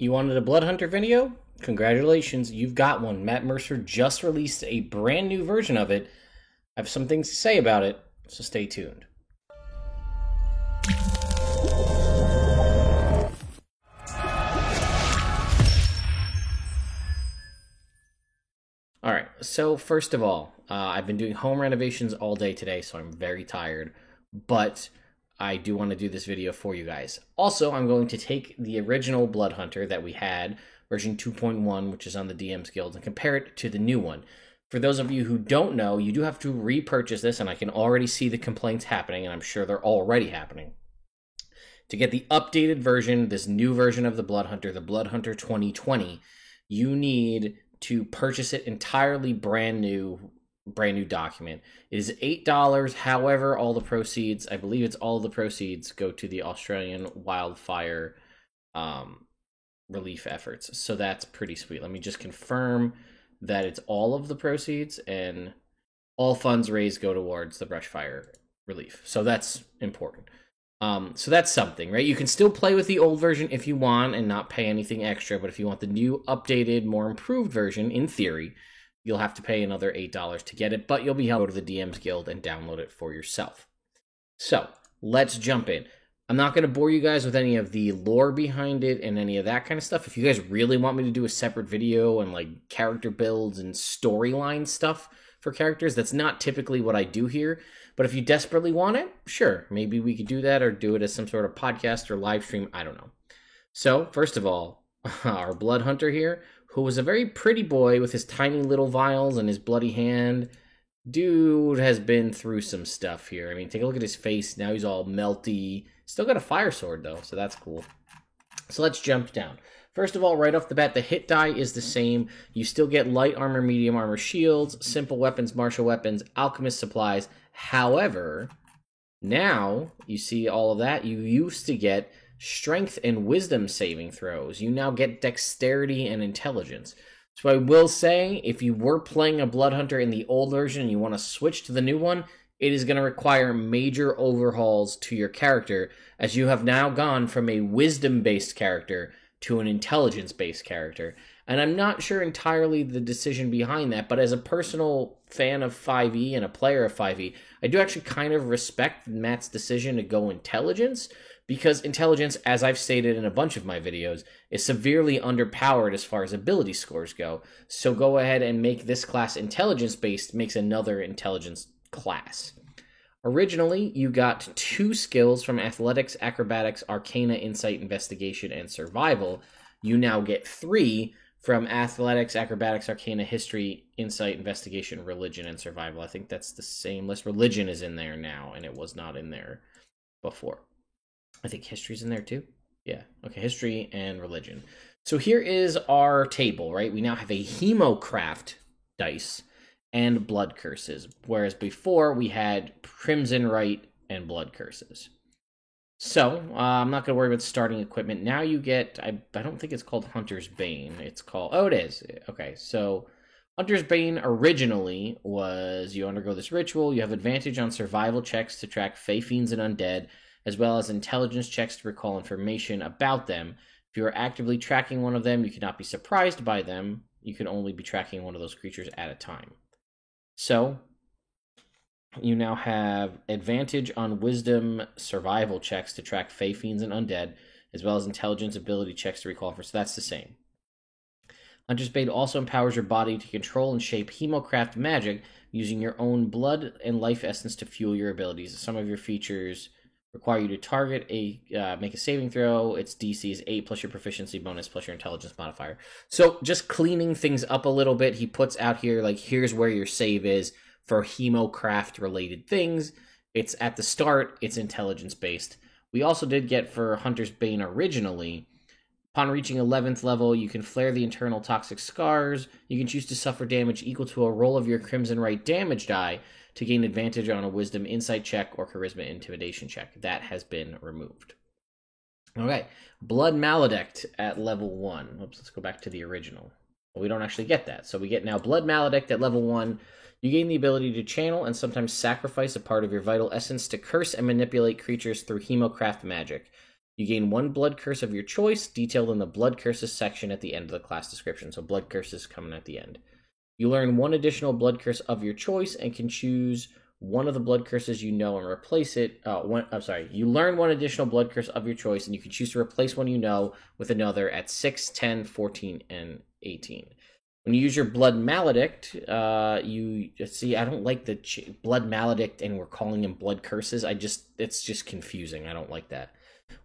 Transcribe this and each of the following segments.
You wanted a Blood Hunter video? Congratulations, you've got one. Matt Mercer just released a brand new version of it. I have some things to say about it, so stay tuned. Alright, so first of all, I've been doing home renovations all day today, so I'm very tired, but I do want to do this video for you guys. Also, I'm going to take the original Blood Hunter that we had, version 2.1, which is on the DM's Guild, and compare it to the new one. For those of you who don't know, you do have to repurchase this, and I can already see the complaints happening, and I'm sure they're already happening. To get the updated version, this new version of the Blood Hunter 2020, you need to purchase it entirely brand new document. It is $8. However, all the proceeds, I believe it's all the proceeds, go to the Australian wildfire relief efforts. So that's pretty sweet. Let me just confirm that it's all of the proceeds, and all funds raised go towards the brushfire relief. So that's important. So that's something, right? You can still play with the old version if you want and not pay anything extra, but if you want the new, updated, more improved version, in theory, you'll have to pay another $8 to get it, but you'll be able to go to the DM's Guild and download it for yourself. So, let's jump in. I'm not going to bore you guys with any of the lore behind it and any of that kind of stuff. If you guys really want me to do a separate video and like character builds and storyline stuff for characters, that's not typically what I do here. But if you desperately want it, sure, maybe we could do that or do it as some sort of podcast or live stream. I don't know. So, first of all, our Blood Hunter here, who was a very pretty boy with his tiny little vials and his bloody hand. Dude has been through some stuff here. I mean, take a look at his face. Now he's all melty. Still got a fire sword, though, so that's cool. So let's jump down. First of all, right off the bat, the hit die is the same. You still get light armor, medium armor, shields, simple weapons, martial weapons, alchemist supplies. However, now you see all of that. You used to get strength and wisdom saving throws. You now get dexterity and intelligence. So I will say, if you were playing a Blood Hunter in the old version and you want to switch to the new one, it is going to require major overhauls to your character, as you have now gone from a wisdom-based character to an intelligence-based character. And I'm not sure entirely the decision behind that, but as a personal fan of 5e and a player of 5e, I do actually kind of respect Matt's decision to go intelligence, because intelligence, as I've stated in a bunch of my videos, is severely underpowered as far as ability scores go. So go ahead and make this class intelligence-based, makes another intelligence class. Originally, you got 2 skills from Athletics, Acrobatics, Arcana, Insight, Investigation, and Survival. You now get 3 from Athletics, Acrobatics, Arcana, History, Insight, Investigation, Religion, and Survival. I think that's the same list. Religion is in there now, and it was not in there before. I think History's in there too. Yeah, okay, History and Religion. So here is our table, right? We now have a Hemocraft dice and Blood Curses, whereas before we had Crimson Rite and Blood Curses. So, I'm not going to worry about starting equipment. Now you get, I don't think it's called Hunter's Bane. It's called, oh, it is. Okay, so Hunter's Bane originally was you undergo this ritual. You have advantage on survival checks to track Fey Fiends and Undead, as well as intelligence checks to recall information about them. If you are actively tracking one of them, you cannot be surprised by them. You can only be tracking one of those creatures at a time. So, you now have advantage on wisdom survival checks to track Fey Fiends and Undead, as well as intelligence ability checks to recall for. So that's the same. Hunter's Bane also empowers your body to control and shape Hemocraft magic using your own blood and life essence to fuel your abilities. Some of your features require you to target make a saving throw. Its DC is 8 plus your proficiency bonus plus your intelligence modifier. So just cleaning things up a little bit, he puts out here, like, here's where your save is for Hemocraft related things. It's at the start, it's intelligence based. We also did get for Hunter's Bane originally, upon reaching 11th level, you can flare the internal toxic scars. You can choose to suffer damage equal to a roll of your Crimson Rite damage die to gain advantage on a Wisdom Insight check or Charisma Intimidation check. That has been removed. Okay, Blood Maledicte at level 1. Oops, let's go back to the original. Well, we don't actually get that. So we get now Blood Maledicte at level 1. You gain the ability to channel and sometimes sacrifice a part of your vital essence to curse and manipulate creatures through Hemocraft magic. You gain 1 blood curse of your choice, detailed in the blood curses section at the end of the class description. So blood curses coming at the end. You learn 1 additional blood curse of your choice and can choose one of the blood curses you know and replace it. You learn 1 additional blood curse of your choice and you can choose to replace one you know with another at 6, 10, 14, and 18. When you use your Blood Maledicte, you see, I don't like the Blood Maledicte and we're calling them blood curses. It's just confusing. I don't like that.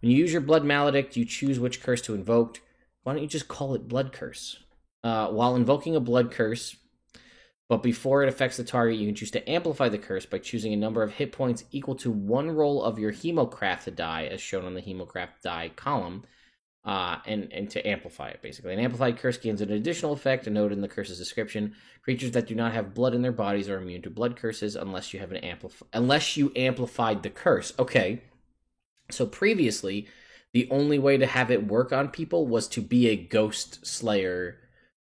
When you use your Blood Maledicte, you choose which curse to invoke. Why don't you just call it Blood Curse? While invoking a blood curse, but before it affects the target, you can choose to amplify the curse by choosing a number of hit points equal to 1 roll of your Hemocraft die, as shown on the Hemocraft die column, and to amplify it, basically. An amplified curse gains an additional effect, noted in the curse's description. Creatures that do not have blood in their bodies are immune to blood curses unless you have unless you amplified the curse. Okay, so previously, the only way to have it work on people was to be a Ghost Slayer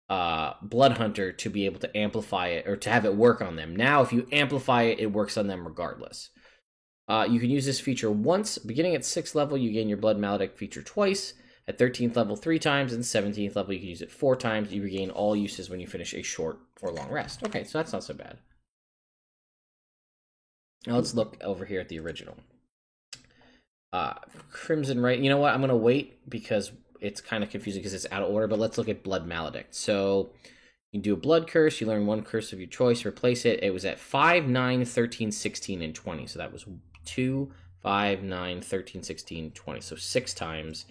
blood hunter to be able to amplify it or to have it work on them. Now, if you amplify it, it works on them regardless. You can use this feature once. Beginning at 6th level, you gain your Blood Maledicte feature twice. At 13th level, 3 times. And 17th level, you can use it 4 times. You regain all uses when you finish a short or long rest. Okay, so that's not so bad. Now let's look over here at the original. Crimson Ray. You know what? I'm going to wait because it's kind of confusing because it's out of order, but let's look at Blood Maledicte. So you can do a blood curse. You learn 1 curse of your choice. Replace it. It was at 5, 9, 13, 16, and 20. So that was 2, 5, 9, 13, 16, 20. So 6 times.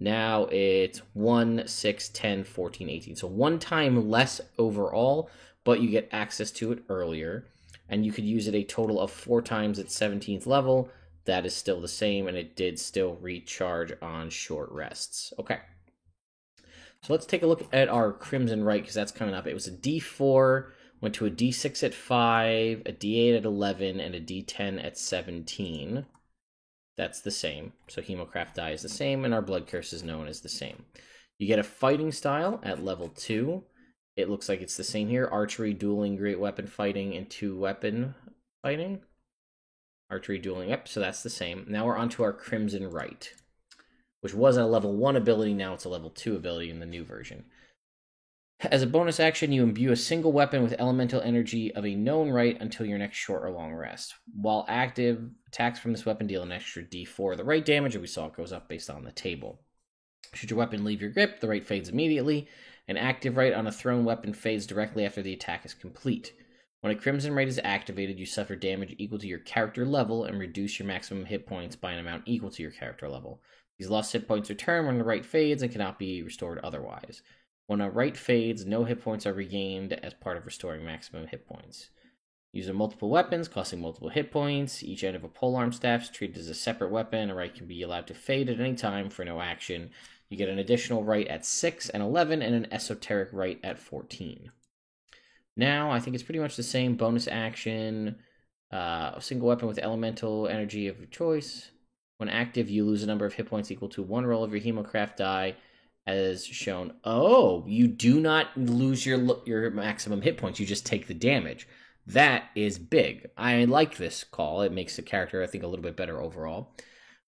Now it's 1, 6, 10, 14, 18. So 1 time less overall, but you get access to it earlier. And you could use it a total of 4 times at 17th level. That is still the same, and it did still recharge on short rests. Okay. So let's take a look at our Crimson Right, because that's coming up. It was a D4, went to a D6 at 5, a D8 at 11, and a D10 at 17. That's the same. So Hemocraft die is the same, and our blood curse is known as the same. You get a fighting style at level 2. It looks like it's the same here. Archery, dueling, great weapon fighting, and 2-weapon fighting. Archery, dueling, yep, so that's the same. Now we're on to our Crimson Right, which was a level 1 ability. Now it's a level 2 ability in the new version. As a bonus action, you imbue a single weapon with elemental energy of a known right until your next short or long rest. While active, attacks from this weapon deal an extra d4 of the right damage, and we saw it goes up based on the table. Should your weapon leave your grip, the right fades immediately. An active right on a thrown weapon fades directly after the attack is complete. When a Crimson Right is activated, you suffer damage equal to your character level and reduce your maximum hit points by an amount equal to your character level. These lost hit points return when the right fades and cannot be restored otherwise. When a right fades, no hit points are regained as part of restoring maximum hit points. Use multiple weapons, costing multiple hit points. Each end of a polearm staff is treated as a separate weapon. A right can be allowed to fade at any time for no action. You get an additional right at 6 and 11, and an esoteric right at 14. Now, I think it's pretty much the same. Bonus action, a single weapon with elemental energy of your choice. When active, you lose a number of hit points equal to 1 roll of your Hemocraft die, as shown. Oh, you do not lose your maximum hit points. You just take the damage. That is big. I like this call. It makes the character, I think, a little bit better overall.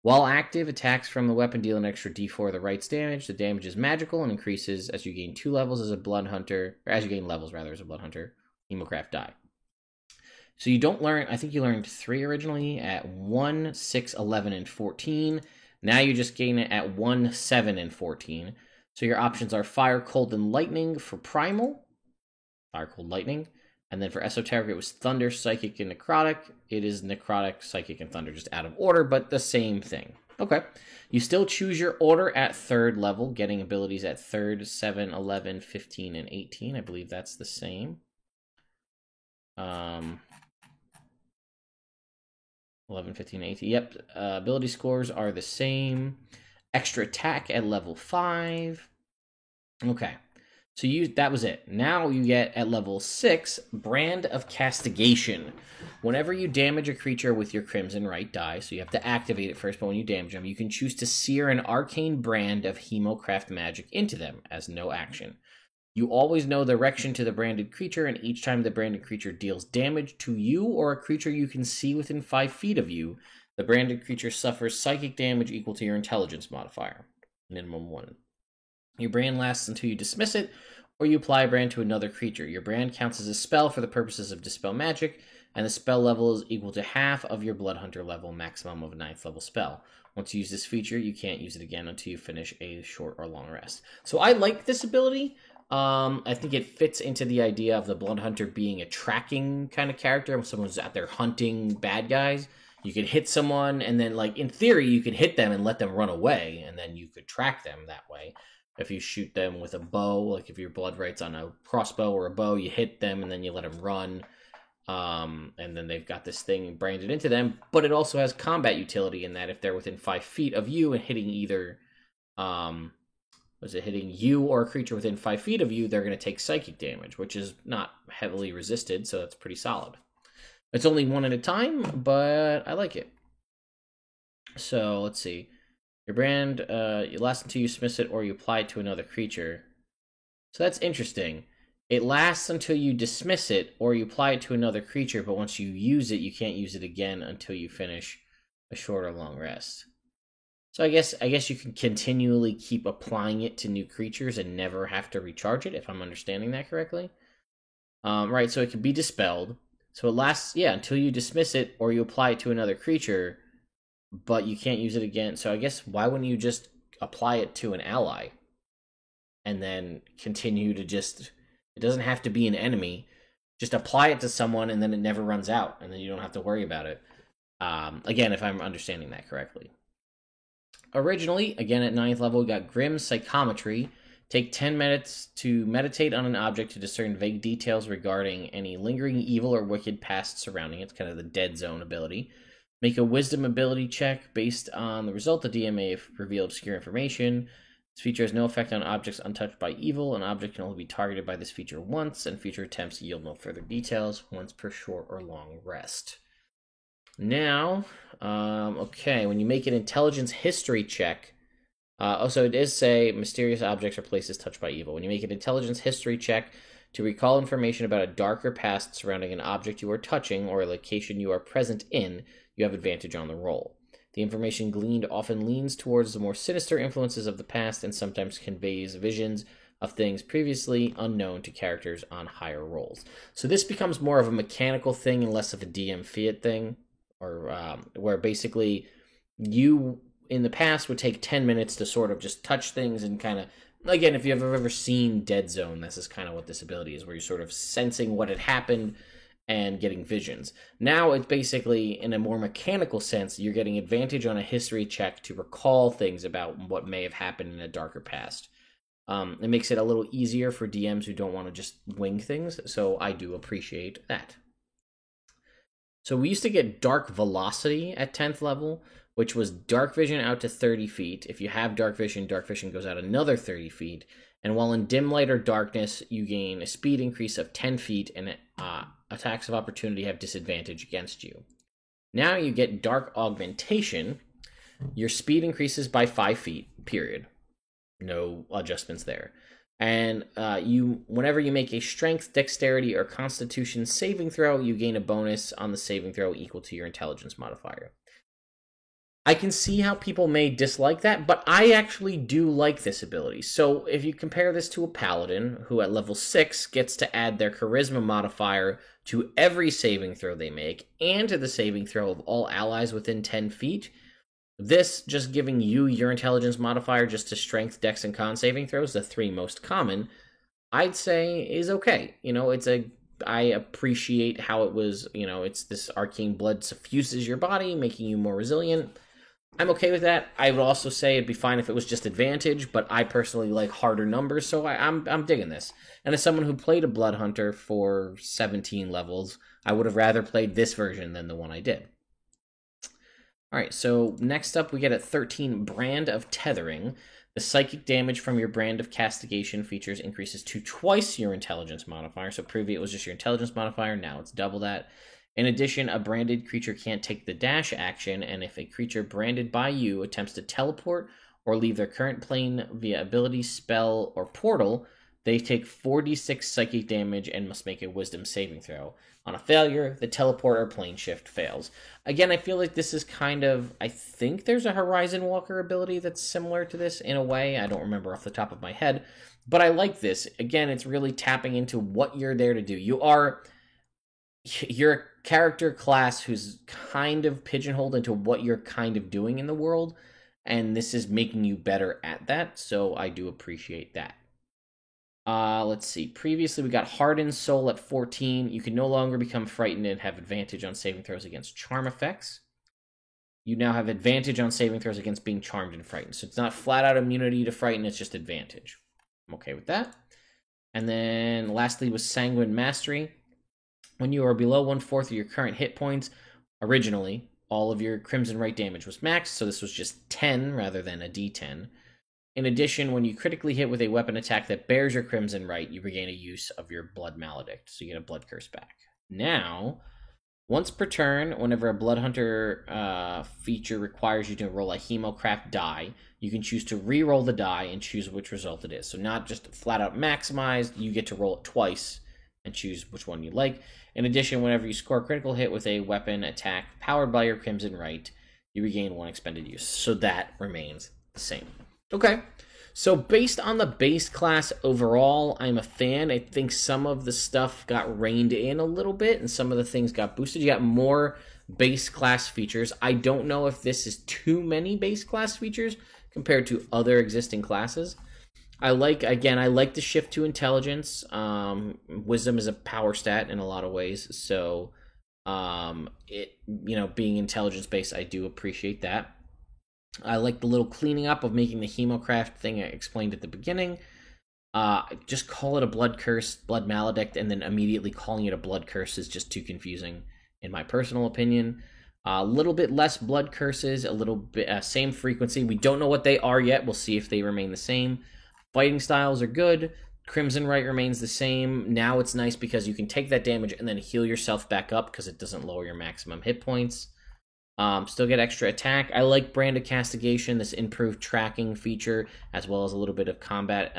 While active, attacks from the weapon deal an extra d4 of the right's damage. The damage is magical and increases as you gain 2 levels as a blood hunter, or as you gain levels rather as a blood hunter. Hemocraft die. So you don't learn, I think you learned 3 originally at 1, 6, 11, and 14. Now you just gain it at 1, 7, and 14. So your options are Fire, Cold, and Lightning for Primal. Fire, Cold, Lightning. And then for Esoteric, it was Thunder, Psychic, and Necrotic. It is Necrotic, Psychic, and Thunder, just out of order, but the same thing. Okay. You still choose your order at 3rd level, getting abilities at 3rd, 7, 11, 15, and 18. I believe that's the same. 11, 15, 18. Yep. Ability scores are the same. Extra attack at level 5. Okay. So that was it. Now you get, at level 6, Brand of Castigation. Whenever you damage a creature with your Crimson Right die, so you have to activate it first, but when you damage them, you can choose to sear an arcane brand of Hemocraft magic into them as no action. You always know the direction to the branded creature, and each time the branded creature deals damage to you or a creature you can see within 5 feet of you, The branded creature suffers psychic damage equal to your intelligence modifier, minimum 1. Your brand lasts until you dismiss it, or you apply a brand to another creature. Your brand counts as a spell for the purposes of Dispel Magic, and the spell level is equal to half of your Bloodhunter level, maximum of a 9th level spell. Once you use this feature, you can't use it again until you finish a short or long rest. So I like this ability. I think it fits into the idea of the Bloodhunter being a tracking kind of character. When someone's out there hunting bad guys, you could hit someone, and then, like, in theory, you could hit them and let them run away, and then you could track them that way. If you shoot them with a bow, like if your blood rate's on a crossbow or a bow, you hit them, and then you let them run. And then they've got this thing branded into them, but it also has combat utility in that if they're within 5 feet of you and hitting either, hitting you or a creature within 5 feet of you, they're going to take psychic damage, which is not heavily resisted, so that's pretty solid. It's only one at a time, but I like it. So, let's see. Your brand lasts until you dismiss it or you apply it to another creature. So that's interesting. It lasts until you dismiss it or you apply it to another creature, but once you use it, you can't use it again until you finish a short or long rest. So I guess you can continually keep applying it to new creatures and never have to recharge it, if I'm understanding that correctly. Right, so it can be dispelled. So it lasts, until you dismiss it or you apply it to another creature, but you can't use it again. So I guess why wouldn't you just apply it to an ally and then continue to just... It doesn't have to be an enemy. Just apply it to someone and then it never runs out and then you don't have to worry about it. Again, if I'm understanding that correctly. Originally, again at 9th level, we got Grim Psychometry. Take 10 minutes to meditate on an object to discern vague details regarding any lingering evil or wicked past surrounding it. It's kind of the dead zone ability. Make a wisdom ability check based on the result. The DM may reveal obscure information. This feature has no effect on objects untouched by evil. An object can only be targeted by this feature once, and future attempts yield no further details, once per short or long rest. Now, okay, when you make an intelligence history check, so it does say mysterious objects or places touched by evil. When you make an intelligence history check to recall information about a darker past surrounding an object you are touching or a location you are present in, you have advantage on the roll. The information gleaned often leans towards the more sinister influences of the past and sometimes conveys visions of things previously unknown to characters on higher rolls. So this becomes more of a mechanical thing and less of a DM fiat thing, or where basically you in the past would take 10 minutes to sort of just touch things and kind of, again, if you've ever seen Dead Zone, this is kind of what this ability is, where you're sort of sensing what had happened and getting visions. Now it's basically, in a more mechanical sense, you're getting advantage on a history check to recall things about what may have happened in a darker past. It makes it a little easier for DMs who don't want to just wing things, so I do appreciate that. So we used to get Dark Velocity at 10th level, which was Dark Vision out to 30 feet. If you have Dark Vision goes out another 30 feet. And while in dim light or darkness, you gain a speed increase of 10 feet, and attacks of opportunity have disadvantage against you. Now you get Dark Augmentation. Your speed increases by 5 feet, period. No adjustments there. And whenever you make a Strength, Dexterity, or Constitution saving throw, you gain a bonus on the saving throw equal to your Intelligence modifier. I can see how people may dislike that, but I actually do like this ability. So if you compare this to a Paladin, who at level 6 gets to add their Charisma modifier to every saving throw they make, and to the saving throw of all allies within 10 feet, this just giving you your Intelligence modifier just to Strength, Dex, and Con saving throws, the 3 most common, I'd say is okay. I appreciate how it was, it's this arcane blood suffuses your body, making you more resilient. I'm okay with that. I would also say it'd be fine if it was just advantage, but I personally like harder numbers, so I'm digging this. And as someone who played a Blood Hunter for 17 levels, I would have rather played this version than the one I did. Alright, so next up we get at 13, Brand of Tethering. The psychic damage from your Brand of Castigation features increases to twice your Intelligence modifier. So previously it was just your Intelligence modifier, now it's double that. In addition, a branded creature can't take the dash action, and if a creature branded by you attempts to teleport or leave their current plane via ability, spell, or portal, They take 4d6 psychic damage and must make a wisdom saving throw. On a failure, the teleport or plane shift fails. Again, I feel like this is kind of... I think there's a Horizon Walker ability that's similar to this in a way. I don't remember off the top of my head. But I like this. Again, it's really tapping into what you're there to do. You're a character class who's kind of pigeonholed into what you're kind of doing in the world. And this is making you better at that. So I do appreciate that. Let's see. Previously, we got Hardened Soul at 14. You can no longer become frightened and have advantage on saving throws against charm effects. You now have advantage on saving throws against being charmed and frightened. So it's not flat out immunity to frighten, it's just advantage. I'm okay with that. And then lastly was Sanguine Mastery. When you are below 1/4 of your current hit points, originally, all of your Crimson Right damage was maxed, so this was just 10 rather than a d10. In addition, when you critically hit with a weapon attack that bears your Crimson Right, you regain a use of your Blood Maledicte, so you get a Blood Curse back. Now, once per turn, whenever a Blood Hunter feature requires you to roll a Hemocraft die, you can choose to re-roll the die and choose which result it is. So not just flat out maximized, you get to roll it twice and choose which one you like. In addition, whenever you score a critical hit with a weapon attack powered by your Crimson Right, you regain 1 expended use. So that remains the same. Okay, so based on the base class overall, I'm a fan. I think some of the stuff got reined in a little bit, and some of the things got boosted. You got more base class features. I don't know if this is too many base class features compared to other existing classes. I like the shift to intelligence. Wisdom is a power stat in a lot of ways, so being intelligence based, I do appreciate that. I like the little cleaning up of making the Hemocraft thing I explained at the beginning. Just call it a Blood Curse, Blood Maledicte, and then immediately calling it a Blood Curse is just too confusing, in my personal opinion. A little bit less Blood Curses, a little bit same frequency. We don't know what they are yet. We'll see if they remain the same. Fighting styles are good. Crimson Right remains the same. Now it's nice because you can take that damage and then heal yourself back up because it doesn't lower your maximum hit points. Still get extra attack. I like Brand of Castigation, this improved tracking feature, as well as a little bit of combat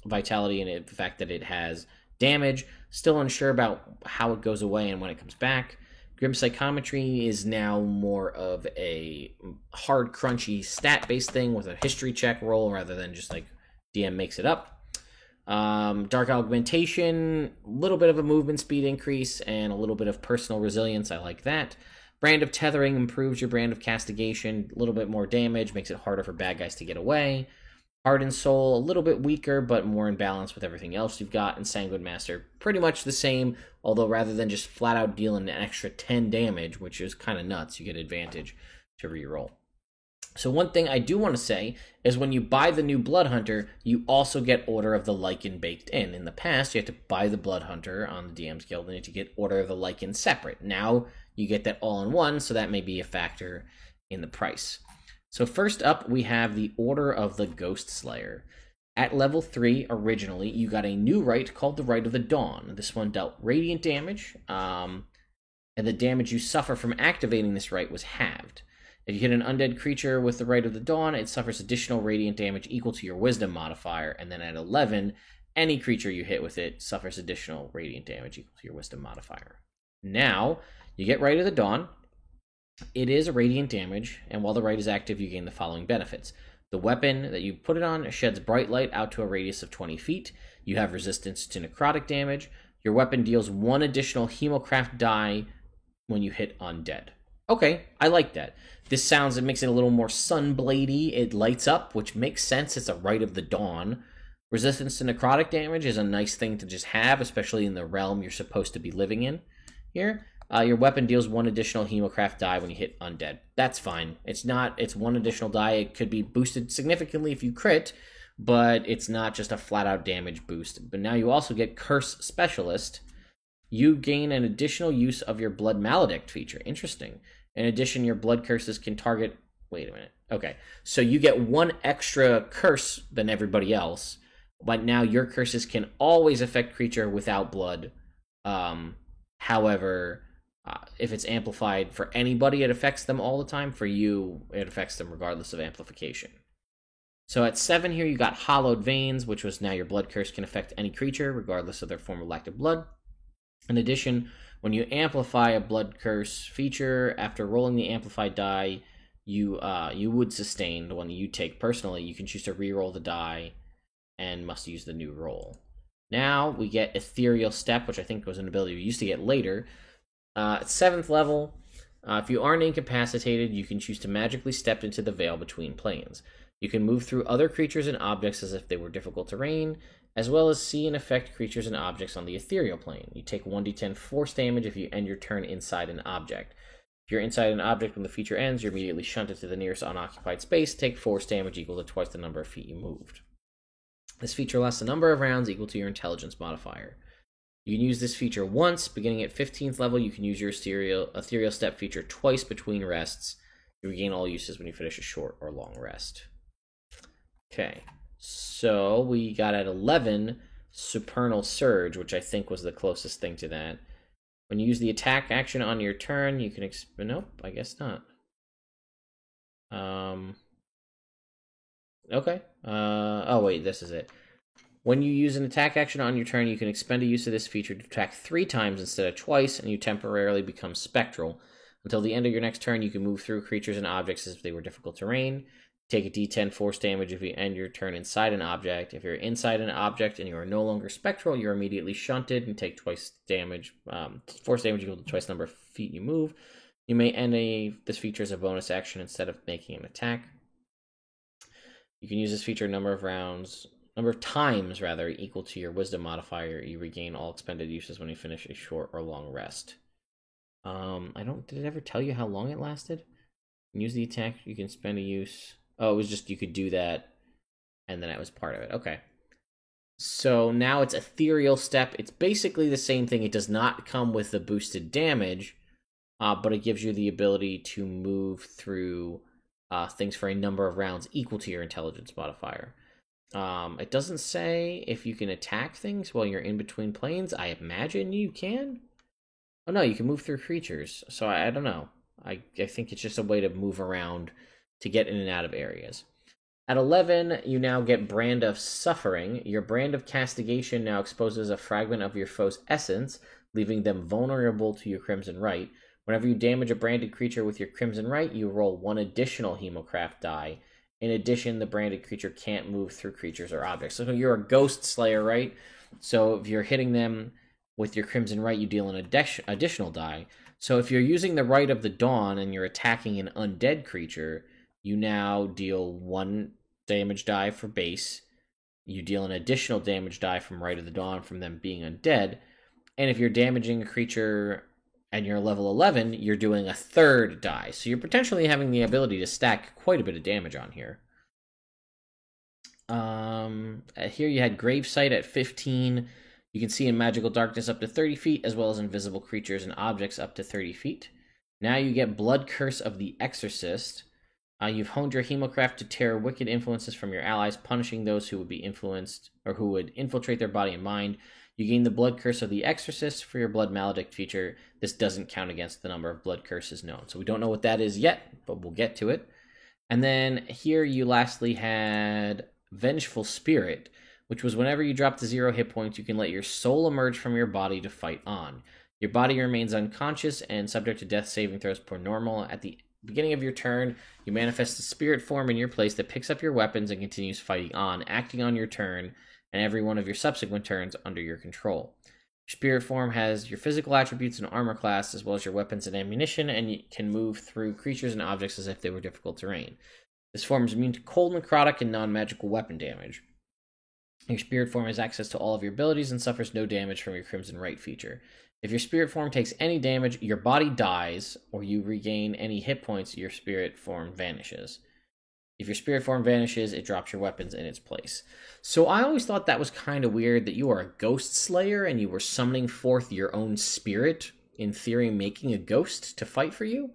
vitality and the fact that it has damage. Still unsure about how it goes away and when it comes back. Grim Psychometry is now more of a hard, crunchy, stat-based thing with a history check roll rather than just like DM makes it up. Dark Augmentation, a little bit of a movement speed increase and a little bit of personal resilience. I like that. Brand of Tethering improves your Brand of Castigation, a little bit more damage, makes it harder for bad guys to get away. Hardened Soul, a little bit weaker, but more in balance with everything else you've got. And Sanguine Master, pretty much the same, although rather than just flat out dealing an extra 10 damage, which is kind of nuts, you get advantage to reroll. So one thing I do want to say is when you buy the new Blood Hunter, you also get Order of the Lycan baked in. In the past, you had to buy the Blood Hunter on the DM's Guild, and you had to get Order of the Lycan separate. Now, you get that all in one, so that may be a factor in the price. So first up, we have the Order of the Ghost Slayer. At level 3, originally, you got a new right called the Rite of the Dawn. This one dealt radiant damage, and the damage you suffer from activating this right was halved. If you hit an undead creature with the Rite of the Dawn, it suffers additional radiant damage equal to your Wisdom modifier, and then at 11, any creature you hit with it suffers additional radiant damage equal to your Wisdom modifier. Now, you get Rite of the Dawn. It is a radiant damage, and while the right is active, you gain the following benefits. The weapon that you put it on sheds bright light out to a radius of 20 feet. You have resistance to necrotic damage. Your weapon deals 1 additional Hemocraft die when you hit undead. Okay, I like that. It makes it a little more sunbladey. It lights up, which makes sense. It's a Rite of the Dawn. Resistance to necrotic damage is a nice thing to just have, especially in the realm you're supposed to be living in here. Your weapon deals 1 additional Hemocraft die when you hit undead. That's fine. It's 1 additional die. It could be boosted significantly if you crit, but it's not just a flat-out damage boost. But now you also get Curse Specialist. You gain an additional use of your Blood Maledicte feature. Interesting. In addition, your blood curses can target... Wait a minute. Okay. So you get 1 extra curse than everybody else, but now your curses can always affect creature without blood. However... if it's amplified for anybody, it affects them all the time. For you, it affects them regardless of amplification. So at 7 here, you got Hallowed Veins, which was now your Blood Curse can affect any creature, regardless of their form of lactic blood. In addition, when you amplify a Blood Curse feature, after rolling the amplified die, you would sustain the one that you take personally. You can choose to re-roll the die and must use the new roll. Now we get Ethereal Step, which I think was an ability we used to get later. At 7th level, if you aren't incapacitated, you can choose to magically step into the veil between planes. You can move through other creatures and objects as if they were difficult terrain, as well as see and affect creatures and objects on the ethereal plane. You take 1d10 force damage if you end your turn inside an object. If you're inside an object when the feature ends, you're immediately shunted to the nearest unoccupied space. Take force damage equal to twice the number of feet you moved. This feature lasts a number of rounds equal to your intelligence modifier. You can use this feature once. Beginning at 15th level, you can use your Ethereal Step feature twice between rests. You regain all uses when you finish a short or long rest. Okay, so we got at 11, Supernal Surge, which I think was the closest thing to that. When you use the attack action on your turn, you can... Nope, I guess not. Okay. Oh, wait, this is it. When you use an attack action on your turn, you can expend a use of this feature to attack 3 times instead of twice, and you temporarily become spectral. Until the end of your next turn, you can move through creatures and objects as if they were difficult terrain. Take a d10 force damage if you end your turn inside an object. If you're inside an object and you are no longer spectral, you're immediately shunted and take twice damage. Force damage equal to twice the number of feet you move. You may end this feature as a bonus action instead of making an attack. You can use this feature a number of times equal to your wisdom modifier. You regain all expended uses when you finish a short or long rest. Did it ever tell you how long it lasted? You can use the attack, you can spend a use. Oh, it was just you could do that, and then that was part of it. Okay. So now it's Ethereal Step. It's basically the same thing. It does not come with the boosted damage, but it gives you the ability to move through things for a number of rounds equal to your intelligence modifier. It doesn't say if you can attack things while you're in between planes. I imagine you can. Oh no, you can move through creatures. So I don't know. I think it's just a way to move around to get in and out of areas. At 11, you now get Brand of Suffering. Your Brand of Castigation now exposes a fragment of your foe's essence, leaving them vulnerable to your Crimson Right. Whenever you damage a branded creature with your Crimson Right, you roll 1 additional Hemocraft die. In addition, the branded creature can't move through creatures or objects. So you're a Ghost Slayer, right? So if you're hitting them with your Crimson Right, you deal an additional die. So if you're using the Right of the Dawn and you're attacking an undead creature, you now deal 1 damage die for base. You deal an additional damage die from Right of the Dawn from them being undead. And if you're damaging a creature and you're level 11, you're doing a 3rd die. So you're potentially having the ability to stack quite a bit of damage on here. Here you had Gravesight at 15. You can see in magical darkness up to 30 feet, as well as invisible creatures and objects up to 30 feet. Now you get Blood Curse of the Exorcist. You've honed your Hemocraft to tear wicked influences from your allies, punishing those who would be influenced or who would infiltrate their body and mind. You gain the Blood Curse of the Exorcist for your Blood Maledicte feature. This doesn't count against the number of blood curses known. So we don't know what that is yet, but we'll get to it. And then here you lastly had Vengeful Spirit, which was whenever you drop to 0 hit points, you can let your soul emerge from your body to fight on. Your body remains unconscious and subject to death saving throws per normal. At the beginning of your turn, you manifest a spirit form in your place that picks up your weapons and continues fighting on, acting on your turn and every one of your subsequent turns under your control. Your spirit form has your physical attributes and armor class, as well as your weapons and ammunition, and you can move through creatures and objects as if they were difficult terrain. This form is immune to cold, necrotic, and non-magical weapon damage. Your spirit form has access to all of your abilities and suffers no damage from your Crimson Right feature. If your spirit form takes any damage, your body dies, or you regain any hit points, your spirit form vanishes. If your spirit form vanishes, it drops your weapons in its place. So I always thought that was kind of weird that you are a Ghost Slayer and you were summoning forth your own spirit, in theory making a ghost to fight for you.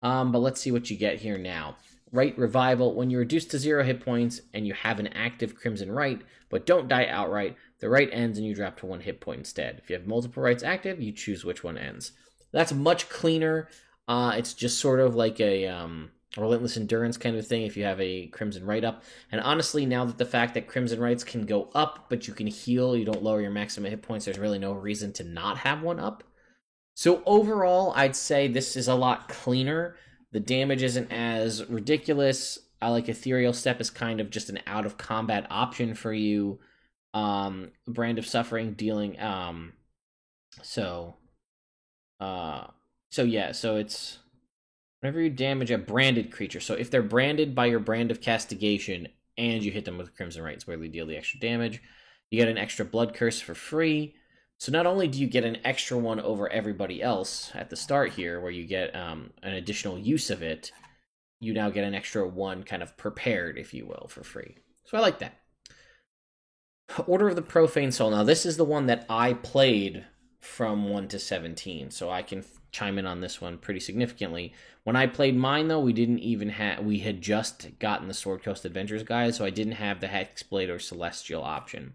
But let's see what you get here now. Right Revival, when you're reduced to 0 hit points and you have an active Crimson Right, but don't die outright, the right ends and you drop to 1 hit point instead. If you have multiple rights active, you choose which one ends. That's much cleaner. It's just sort of like a Relentless Endurance kind of thing if you have a Crimson Right up. And honestly, now that the fact that Crimson Rights can go up, but you can heal, you don't lower your maximum hit points, there's really no reason to not have one up. So overall, I'd say this is a lot cleaner. The damage isn't as ridiculous. I like Ethereal Step as kind of just an out-of-combat option for you. Brand of Suffering dealing... So it's... Whenever you damage a branded creature, so if they're branded by your brand of castigation and you hit them with Crimson Rights, where they deal the extra damage, you get an extra blood curse for free. So not only do you get an extra one over everybody else at the start here, where you get an additional use of it, you now get an extra one kind of prepared, if you will, for free. So I like that. Order of the Profane Soul. Now this is the one that I played from 1 to 17, so I can chime in on this one pretty significantly. When I played mine, though, we had just gotten the Sword Coast Adventures guide, so I didn't have the Hexblade or Celestial option.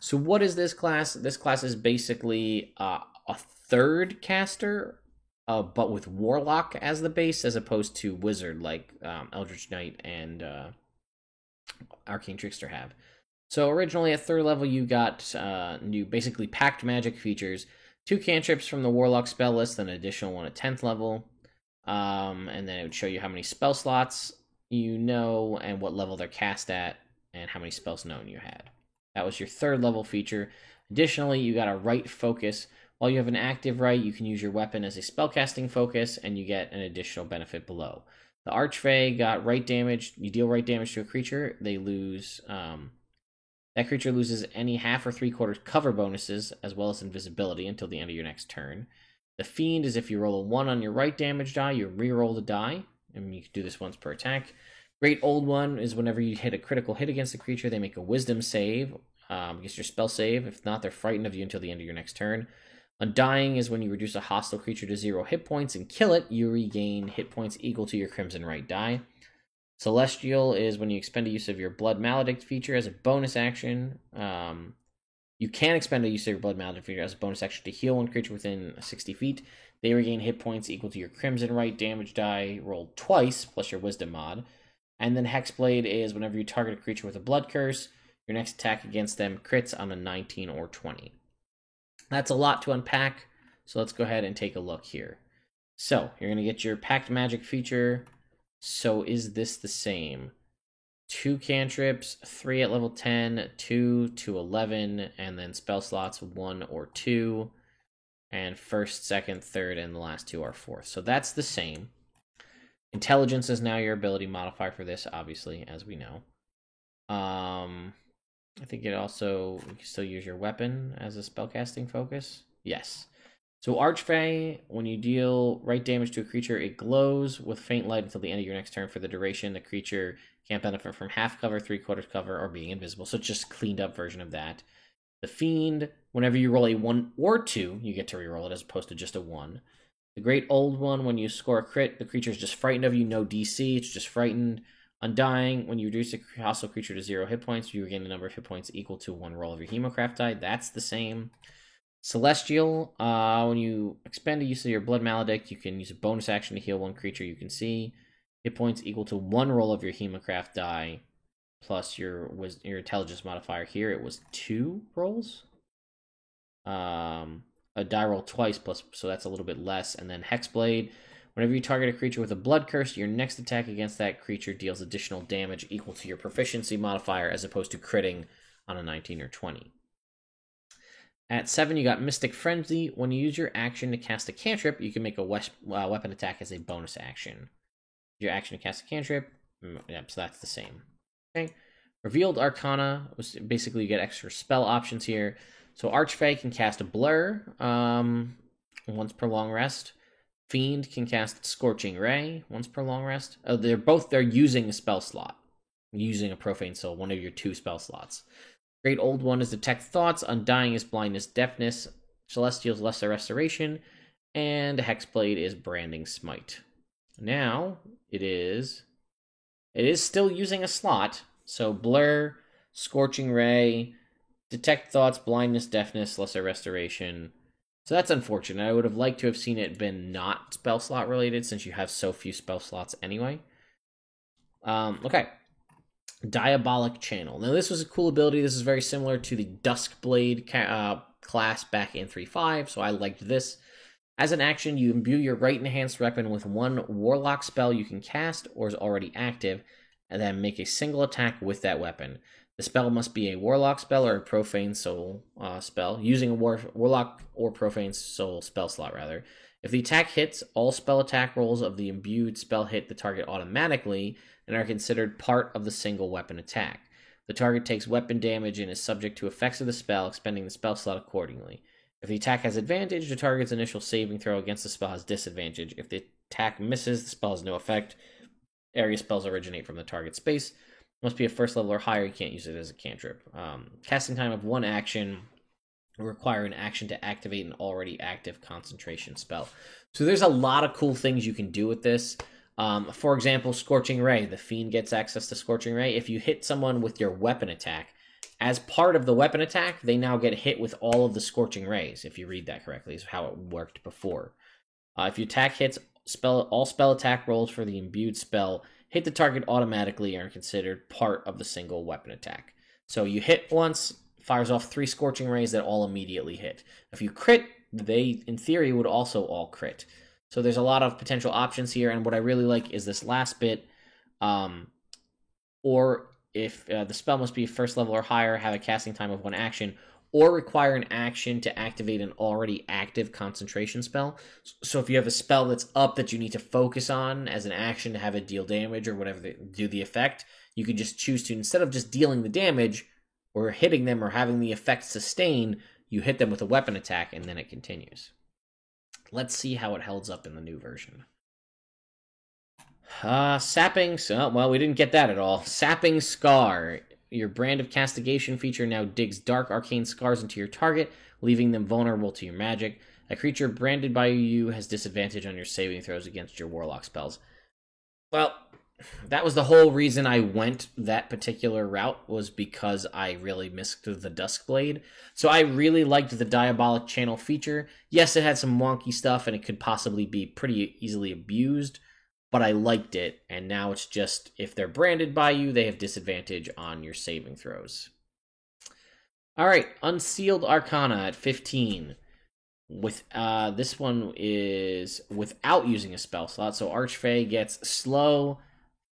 So what is this class? This class is basically a third caster, but with Warlock as the base, as opposed to Wizard, like Eldritch Knight and Arcane Trickster have. So originally at 3rd level, you got new, basically packed magic features, 2 cantrips from the Warlock spell list, then an additional one at 10th level, and then it would show you how many spell slots you know, and what level they're cast at, and how many spells known you had. That was your 3rd level feature. Additionally, you got a right focus. While you have an active right, you can use your weapon as a spellcasting focus, and you get an additional benefit below. The Archfey got right damage. You deal right damage to a creature, they lose... that creature loses any half or 3/4 cover bonuses, as well as invisibility, until the end of your next turn. The Fiend is if you roll a 1 on your right damage die, you re-roll the die, and you can do this once per attack. Great Old One is whenever you hit a critical hit against the creature, they make a Wisdom save against your spell save. If not, they're frightened of you until the end of your next turn. Undying is when you reduce a hostile creature to 0 hit points and kill it, you regain hit points equal to your Crimson Right die. Celestial is when you expend a use of your Blood Maledicte feature as a bonus action. You can expend a use of your Blood Maledicte feature as a bonus action to heal one creature within 60 feet. They regain hit points equal to your Crimson Right damage die rolled twice, plus your Wisdom mod. And then Hexblade is whenever you target a creature with a Blood Curse, your next attack against them crits on a 19 or 20. That's a lot to unpack, so let's go ahead and take a look here. So, you're going to get your Packed Magic feature. So is this the same? 2 cantrips, 3 at level 10, 2 to 11, and then spell slots 1 or 2. And 1st, 2nd, 3rd, and the last 2 are 4th. So that's the same. Intelligence is now your ability modifier for this, obviously, as we know. I think you can still use your weapon as a spellcasting focus. Yes. So Archfey, when you deal right damage to a creature, it glows with faint light until the end of your next turn for the duration. The creature can't benefit from half cover, 3/4 cover, or being invisible. So it's just a cleaned up version of that. The Fiend, whenever you roll a 1 or 2, you get to reroll it as opposed to just a 1. The Great Old One, when you score a crit, the creature is just frightened of you, no DC, it's just frightened. Undying, when you reduce a hostile creature to 0 hit points, you regain a number of hit points equal to 1 roll of your Hemocraft die. That's the same. Celestial, when you expend a use of your Blood Maledicte, you can use a bonus action to heal one creature you can see. Hit points equal to 1 roll of your Hemocraft die, plus your intelligence modifier here. It was 2 rolls. A die roll twice, plus, so that's a little bit less. And then Hexblade, whenever you target a creature with a Blood Curse, your next attack against that creature deals additional damage equal to your proficiency modifier, as opposed to critting on a 19 or 20. At 7, you got Mystic Frenzy. When you use your action to cast a cantrip, you can make a weapon attack as a bonus action. Your action to cast a cantrip, yep, so that's the same. Okay. Revealed Arcana, basically you get extra spell options here. So Archfey can cast a Blur once per long rest. Fiend can cast Scorching Ray once per long rest. Oh, they're using a spell slot. Using a Profane Soul, one of your 2 spell slots. Great Old One is Detect Thoughts, Undying is Blindness, Deafness, Celestial's Lesser Restoration, and Hexblade is Branding Smite. Now, it is still using a slot, so Blur, Scorching Ray, Detect Thoughts, Blindness, Deafness, Lesser Restoration. So that's unfortunate. I would have liked to have seen it been not spell slot related, since you have so few spell slots anyway. Okay. Diabolic Channel. Now, this was a cool ability. This is very similar to the Duskblade class back in 3.5, so I liked this. As an action, you imbue your right enhanced weapon with one Warlock spell you can cast or is already active, and then make a single attack with that weapon. The spell must be a Warlock spell or a Profane Soul spell, using a Warlock or Profane Soul spell slot, rather. If the attack hits, all spell attack rolls of the imbued spell hit the target automatically and are considered part of the single weapon attack. The target takes weapon damage and is subject to effects of the spell, expending the spell slot accordingly. If the attack has advantage, the target's initial saving throw against the spell has disadvantage. If the attack misses, the spell has no effect. Area spells originate from the target space. Must be a first level or higher. You can't use it as a cantrip. Casting time of one action will require an action to activate an already active concentration spell. So there's a lot of cool things you can do with this. For example, Scorching Ray. The Fiend gets access to Scorching Ray. If you hit someone with your weapon attack, as part of the weapon attack, they now get hit with all of the Scorching Rays, if you read that correctly, is how it worked before. If your attack hits, all spell attack rolls for the imbued spell hit the target automatically and are considered part of the single weapon attack. So you hit once, fires off 3 Scorching Rays that all immediately hit. If you crit, they, in theory, would also all crit. So there's a lot of potential options here, and what I really like is this last bit, or if the spell must be first level or higher, have a casting time of one action, or require an action to activate an already active concentration spell. So if you have a spell that's up that you need to focus on as an action to have it deal damage or whatever, do the effect, you can just choose to, instead of just dealing the damage or hitting them or having the effect sustain, you hit them with a weapon attack and then it continues. Let's see how it holds up in the new version. Sapping, well, we didn't get that at all. Sapping Scar. Your Brand of Castigation feature now digs dark arcane scars into your target, leaving them vulnerable to your magic. A creature branded by you has disadvantage on your saving throws against your Warlock spells. Well, that was the whole reason I went that particular route, was because I really missed the Duskblade. So I really liked the Diabolic Channel feature. Yes, it had some wonky stuff, and it could possibly be pretty easily abused, but I liked it, and now it's just, if they're branded by you, they have disadvantage on your saving throws. Alright, Unsealed Arcana at 15. This one is without using a spell slot, so Archfey gets Slow,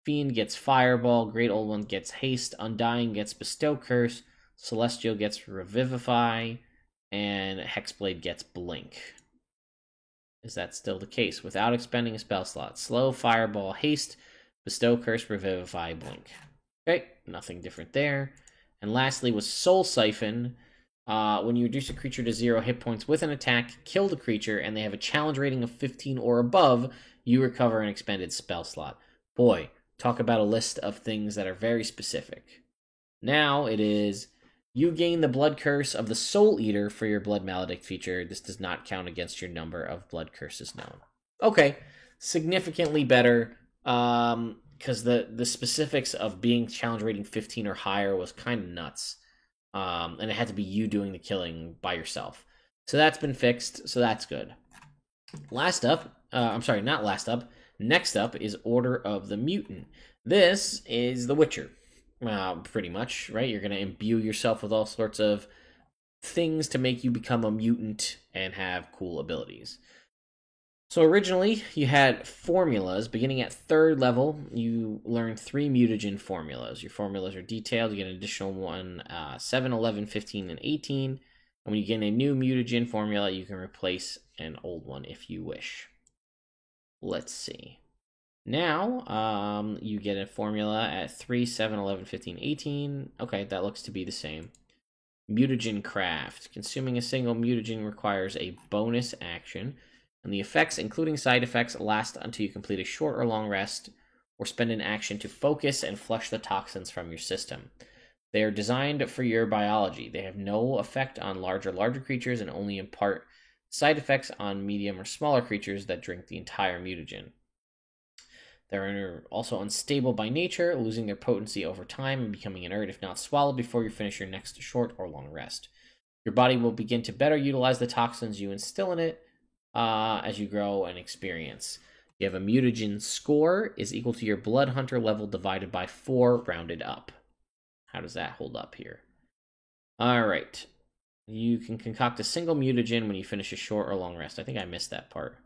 Fiend gets Fireball, Great Old One gets Haste, Undying gets Bestow Curse, Celestial gets Revivify, and Hexblade gets Blink. Is that still the case? Without expending a spell slot. Slow, Fireball, Haste, Bestow Curse, Revivify, Blink. Okay, nothing different there. And lastly was Soul Siphon. When you reduce a creature to 0 hit points with an attack, kill the creature, and they have a challenge rating of 15 or above, you recover an expended spell slot. Boy, talk about a list of things that are very specific. Now it is, you gain the Blood Curse of the Soul Eater for your Blood Maledicte feature. This does not count against your number of blood curses known. Okay, significantly better, because the specifics of being challenge rating 15 or higher was kind of nuts. And it had to be you doing the killing by yourself. So that's been fixed, so that's good. Next up is Order of the Mutant. This is The Witcher. Pretty much, right? You're going to imbue yourself with all sorts of things to make you become a mutant and have cool abilities. So originally, you had formulas. Beginning at 3rd level, you learn 3 mutagen formulas. Your formulas are detailed. You get an additional one, 7, 11, 15, and 18. And when you get a new mutagen formula, you can replace an old one if you wish. Let's see. Now, you get a formula at 3, 7, 11, 15, 18. Okay, that looks to be the same. Mutagen Craft. Consuming a single mutagen requires a bonus action, and the effects, including side effects, last until you complete a short or long rest, or spend an action to focus and flush the toxins from your system. They are designed for your biology. They have no effect on larger creatures, and only impart side effects on medium or smaller creatures that drink the entire mutagen. They're also unstable by nature, losing their potency over time and becoming inert if not swallowed before you finish your next short or long rest. Your body will begin to better utilize the toxins you instill in it as you grow and experience. You have a mutagen score is equal to your Blood Hunter level divided by 4 rounded up. How does that hold up here? All right. You can concoct a single mutagen when you finish a short or long rest. I think I missed that part.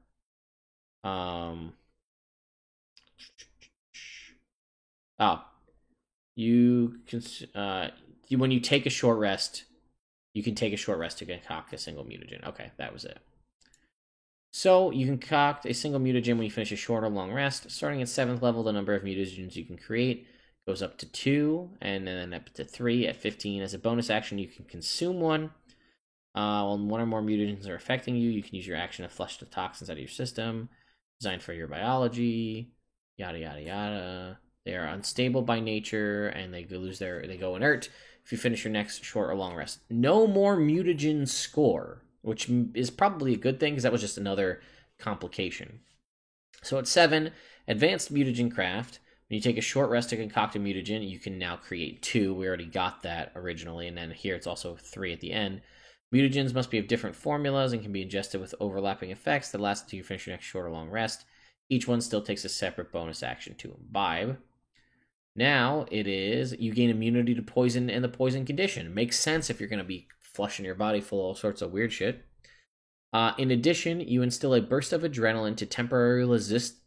You can when you take a short rest, you can take a short rest to concoct a single mutagen. Okay, that was it. So you can concoct a single mutagen when you finish a short or long rest. Starting at 7th level, the number of mutagens you can create goes up to 2, and then up to 3 at 15. As a bonus action, you can consume one. When one or more mutagens are affecting you, you can use your action to flush the toxins out of your system. Designed for your biology, yada yada yada. They are unstable by nature, and they go inert if you finish your next short or long rest. No more mutagen score, which is probably a good thing because that was just another complication. So at 7, advanced mutagen craft. When you take a short rest to concoct a mutagen, you can now create 2. We already got that originally, and then here it's also 3 at the end. Mutagens must be of different formulas and can be ingested with overlapping effects that last until you finish your next short or long rest. Each one still takes a separate bonus action to imbibe. Now it is, you gain immunity to poison and the poison condition. Makes sense if you're going to be flushing your body full of all sorts of weird shit. In addition, you instill a burst of adrenaline to temporarily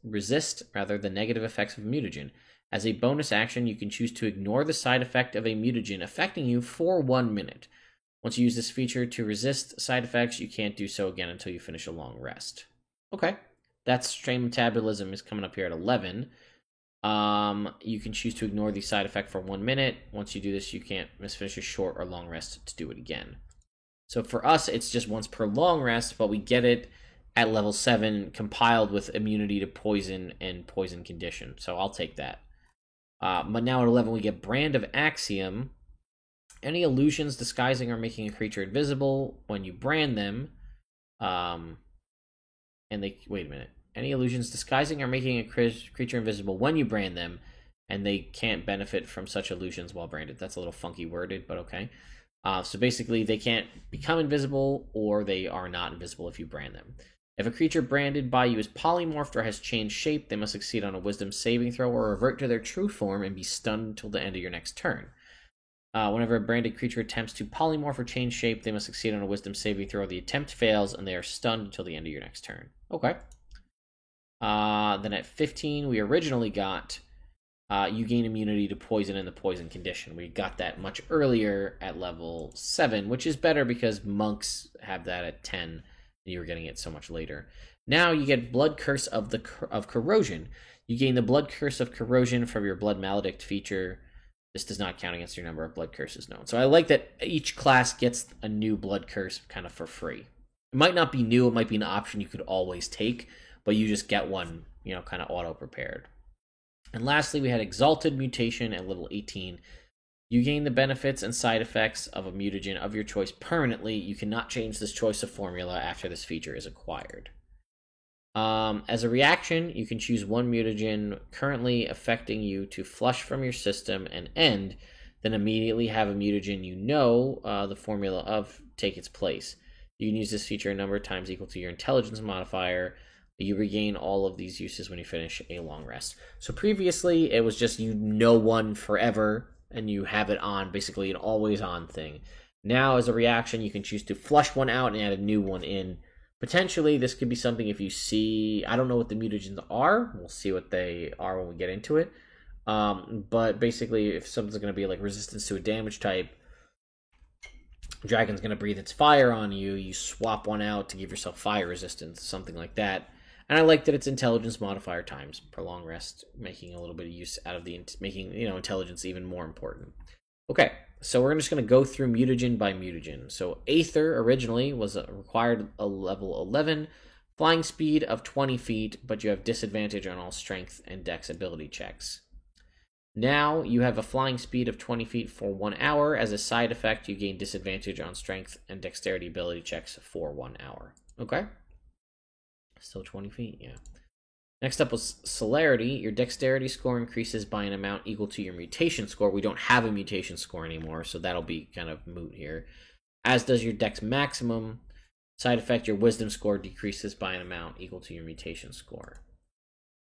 resist the negative effects of a mutagen. As a bonus action, you can choose to ignore the side effect of a mutagen affecting you for 1 minute. Once you use this feature to resist side effects, you can't do so again until you finish a long rest. Okay, that's strain metabolism is coming up here at 11. You can choose to ignore the side effect for 1 minute. Once you do this, you can't finish a short or long rest to do it again. So for us, it's just once per long rest, but we get it at level 7, compiled with immunity to poison and poison condition. So I'll take that. But now at 11, we get Brand of Axiom. Any illusions disguising or making a creature invisible when you brand them, wait a minute. Any illusions disguising or making a creature invisible when you brand them, and they can't benefit from such illusions while branded. That's a little funky worded, but okay. So basically, they can't become invisible, or they are not invisible if you brand them. If a creature branded by you is polymorphed or has changed shape, they must succeed on a Wisdom saving throw or revert to their true form and be stunned until the end of your next turn. Whenever a branded creature attempts to polymorph or change shape, they must succeed on a Wisdom saving throw. The attempt fails, and they are stunned until the end of your next turn. Okay. Then at 15, we originally got you gain immunity to poison and the poison condition. We got that much earlier at level 7, which is better because monks have that at 10, and you were getting it so much later. Now you get Blood Curse of Corrosion. You gain the Blood Curse of Corrosion from your Blood Maledicte feature. This does not count against your number of blood curses known. So I like that each class gets a new blood curse kind of for free. It might not be new, it might be an option you could always take, but you just get one, kind of auto-prepared. And lastly, we had Exalted Mutation at level 18. You gain the benefits and side effects of a mutagen of your choice permanently. You cannot change this choice of formula after this feature is acquired. As a reaction, you can choose one mutagen currently affecting you to flush from your system and end, then immediately have a mutagen the formula of take its place. You can use this feature a number of times equal to your intelligence modifier. You regain all of these uses when you finish a long rest. So previously, it was just one forever, and you have it on, basically an always on thing. Now, as a reaction, you can choose to flush one out and add a new one in. Potentially, this could be something if you see... I don't know what the mutagens are. We'll see what they are when we get into it. But basically, if something's going to be like resistance to a damage type, Dragon's going to breathe its fire on you. You swap one out to give yourself fire resistance, something like that. And I like that it's intelligence modifier times per long rest, making a little bit of use out of making intelligence even more important. Okay, so we're just going to go through mutagen by mutagen. So Aether originally was required a level 11, flying speed of 20 feet, but you have disadvantage on all strength and dex ability checks. Now you have a flying speed of 20 feet for 1 hour. As a side effect, you gain disadvantage on strength and dexterity ability checks for 1 hour. Okay? Still 20 feet, yeah. Next up was Celerity. Your dexterity score increases by an amount equal to your mutation score. We don't have a mutation score anymore, so that'll be kind of moot here. As does your dex maximum. Side effect, your wisdom score decreases by an amount equal to your mutation score.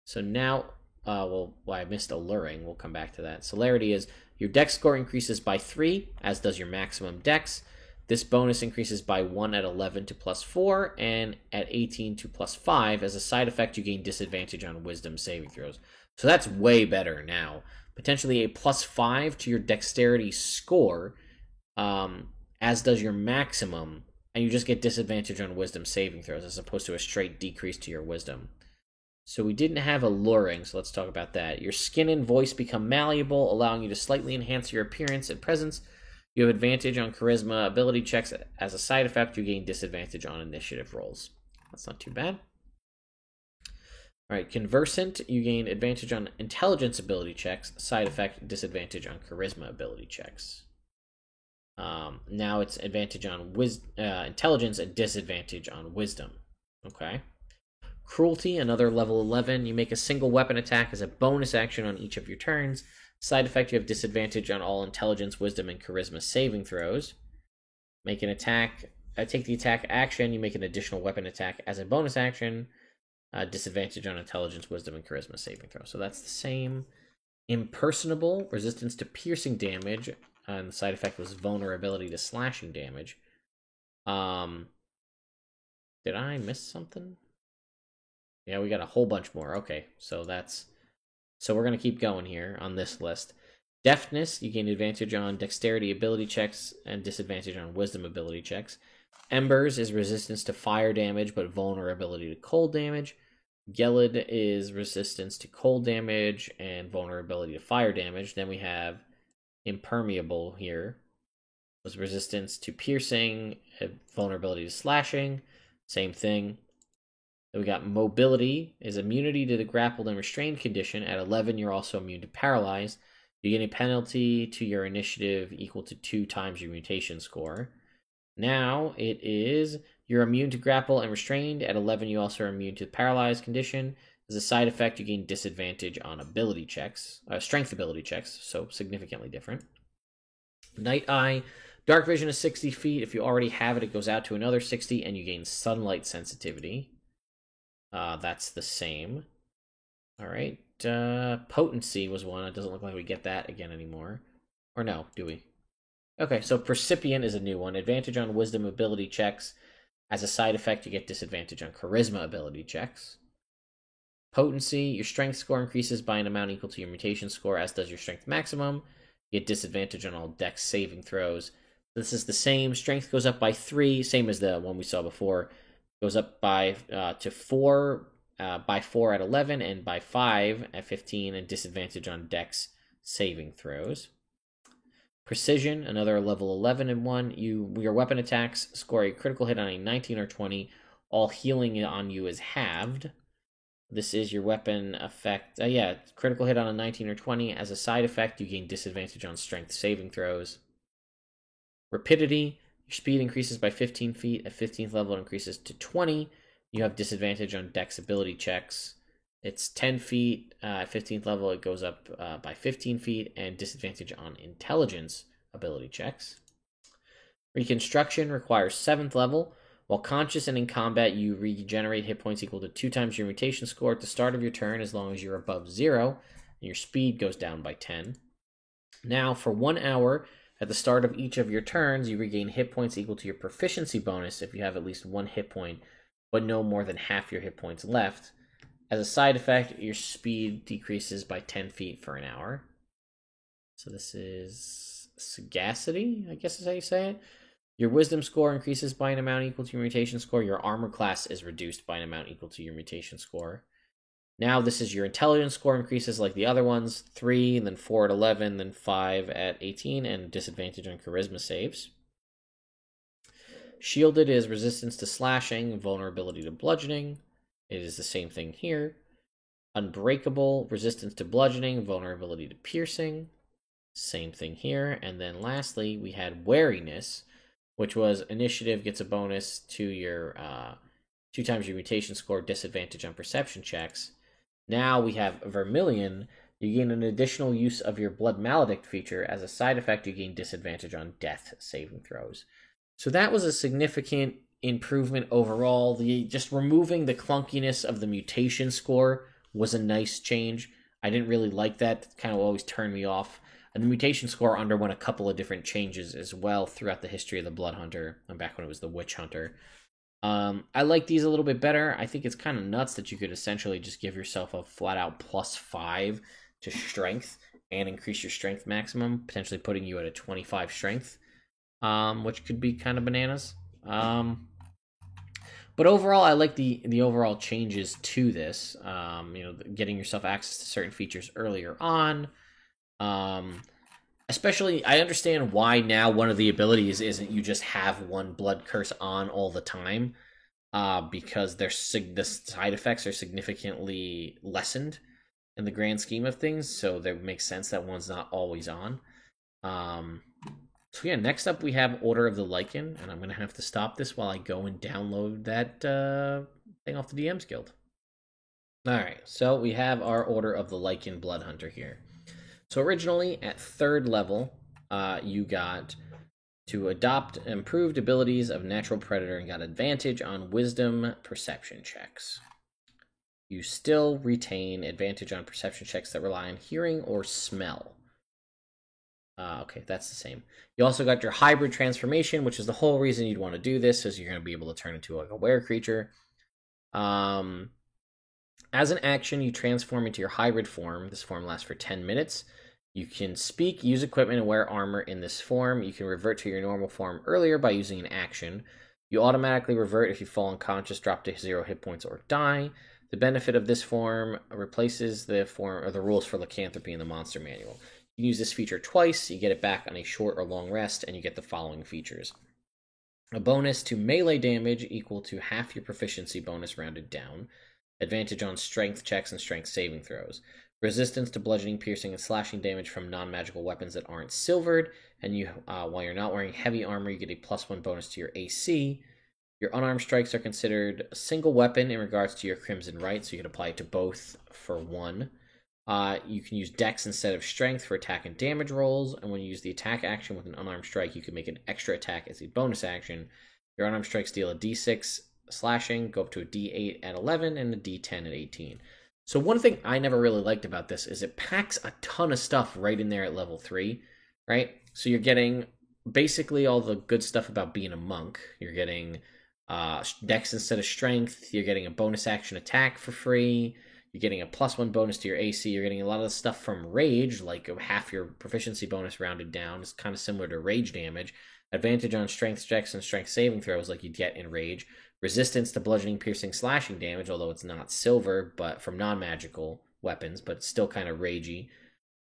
So now, I missed Alluring. We'll come back to that. Celerity is your dex score increases by 3, as does your maximum dex. This bonus increases by 1 at 11 to +4, and at 18 to +5. As a side effect, you gain disadvantage on wisdom saving throws. So that's way better now. Potentially a +5 to your dexterity score, as does your maximum, and you just get disadvantage on wisdom saving throws as opposed to a straight decrease to your wisdom. So we didn't have Alluring, so let's talk about that. Your skin and voice become malleable, allowing you to slightly enhance your appearance and presence. You have advantage on charisma ability checks. As a side effect, you gain disadvantage on initiative rolls. That's not too bad. All right, Conversant, you gain advantage on intelligence ability checks. Side effect, disadvantage on charisma ability checks. Now it's advantage on intelligence and disadvantage on wisdom. Okay. Cruelty, another level 11. You make a single weapon attack as a bonus action on each of your turns. Side effect, you have disadvantage on all intelligence, wisdom, and charisma saving throws. Make an attack. Take the attack action. You make an additional weapon attack as a bonus action. Disadvantage on intelligence, wisdom, and charisma saving throws. So that's the same. Impersonable, resistance to piercing damage. And the side effect was vulnerability to slashing damage. Did I miss something? Yeah, we got a whole bunch more. Okay, so we're going to keep going here on this list. Deafness, you gain advantage on dexterity ability checks and disadvantage on wisdom ability checks. Embers is resistance to fire damage but vulnerability to cold damage. Gelid is resistance to cold damage and vulnerability to fire damage. Then we have Impermeable here. Was resistance to piercing, vulnerability to slashing. Same thing. Then we got Mobility is immunity to the grappled and restrained condition. At 11, you're also immune to paralyze. You get a penalty to your initiative equal to 2 times your mutation score. Now it is you're immune to grapple and restrained. At 11, you also are immune to the paralyzed condition. As a side effect, you gain disadvantage on ability checks, strength ability checks, so significantly different. Night Eye, dark vision is 60 feet. If you already have it, it goes out to another 60, and you gain sunlight sensitivity. That's the same. All right. Potency was one. It doesn't look like we get that again anymore. Or no, do we? Okay, so Percipient is a new one. Advantage on wisdom ability checks. As a side effect, you get disadvantage on charisma ability checks. Potency, your strength score increases by an amount equal to your mutation score, as does your strength maximum. You get disadvantage on all dex saving throws. This is the same. Strength goes up by 3, same as the one we saw before. Goes up by to 4 by 4 at 11 and by 5 at 15, and disadvantage on dex saving throws. Precision, another level 11 and 1. Your weapon attacks score a critical hit on a 19 or 20. All healing on you is halved. This is your weapon effect. Critical hit on a 19 or 20. As a side effect, you gain disadvantage on strength saving throws. Rapidity, your speed increases by 15 feet. At 15th level, it increases to 20. You have disadvantage on dex ability checks. It's 10 feet. At 15th level, it goes up by 15 feet, and disadvantage on intelligence ability checks. Reconstruction requires 7th level. While conscious and in combat, you regenerate hit points equal to 2 times your mutation score at the start of your turn, as long as you're above 0, and your speed goes down by 10. Now, for 1 hour, at the start of each of your turns, you regain hit points equal to your proficiency bonus if you have at least 1 hit point, but no more than half your hit points left. As a side effect, your speed decreases by 10 feet for an hour. So this is Sagacity, I guess is how you say it. Your wisdom score increases by an amount equal to your mutation score. Your armor class is reduced by an amount equal to your mutation score. Now this is your intelligence score increases like the other ones. 3, and then 4 at 11, then 5 at 18, and disadvantage on charisma saves. Shielded is resistance to slashing, vulnerability to bludgeoning. It is the same thing here. Unbreakable, resistance to bludgeoning, vulnerability to piercing. Same thing here. And then lastly, we had wariness, which was initiative gets a bonus to your 2 times your mutation score, disadvantage on perception checks. Now we have Vermilion. You gain an additional use of your Blood Maledicte feature. As a side effect, you gain disadvantage on death saving throws. So that was a significant improvement overall. Just removing the clunkiness of the mutation score was a nice change. I didn't really like that. It kind of always turned me off. And the mutation score underwent a couple of different changes as well throughout the history of the Blood Hunter, and back when it was the Witch Hunter. I like these a little bit better. I think it's kind of nuts that you could essentially just give yourself a flat-out +5 to strength and increase your strength maximum, potentially putting you at a 25 strength, which could be kind of bananas. But overall, I like the overall changes to this. Getting yourself access to certain features earlier on. Especially, I understand why now one of the abilities isn't you just have one blood curse on all the time, because the side effects are significantly lessened in the grand scheme of things, so that makes sense that one's not always on. So yeah, next up we have Order of the Lycan, and I'm going to have to stop this while I go and download that thing off the DM's Guild. Alright, so we have our Order of the Lycan Blood Hunter here. So originally, at 3rd level, you got to adopt improved abilities of Natural Predator and got advantage on Wisdom Perception checks. You still retain advantage on perception checks that rely on hearing or smell. Okay, that's the same. You also got your Hybrid Transformation, which is the whole reason you'd want to do this, is you're going to be able to turn into like a were creature. As an action, you transform into your hybrid form. This form lasts for 10 minutes. You can speak, use equipment, and wear armor in this form. You can revert to your normal form earlier by using an action. You automatically revert if you fall unconscious, drop to 0 hit points, or die. The benefit of this form replaces the form or the rules for lycanthropy in the monster manual. You can use this feature twice. You get it back on a short or long rest, and you get the following features. A bonus to melee damage equal to half your proficiency bonus rounded down. Advantage on strength checks and strength saving throws. Resistance to bludgeoning, piercing, and slashing damage from non-magical weapons that aren't silvered. And you, while you're not wearing heavy armor, you get a +1 bonus to your AC. Your unarmed strikes are considered a single weapon in regards to your Crimson Right, so you can apply it to both for 1. You can use Dex instead of Strength for attack and damage rolls, and when you use the attack action with an unarmed strike, you can make an extra attack as a bonus action. Your unarmed strikes deal a D6 slashing, go up to a D8 at 11, and a D10 at 18. So one thing I never really liked about this is it packs a ton of stuff right in there at level 3, right? So you're getting basically all the good stuff about being a monk. You're getting Dex instead of Strength. You're getting a bonus action attack for free. You're getting a +1 bonus to your AC. You're getting a lot of the stuff from Rage, like half your proficiency bonus rounded down. It's kind of similar to Rage damage. Advantage on strength checks and strength saving throws like you'd get in Rage. Resistance to bludgeoning, piercing, slashing damage, although it's not silver, but from non-magical weapons, but it's still kind of ragey.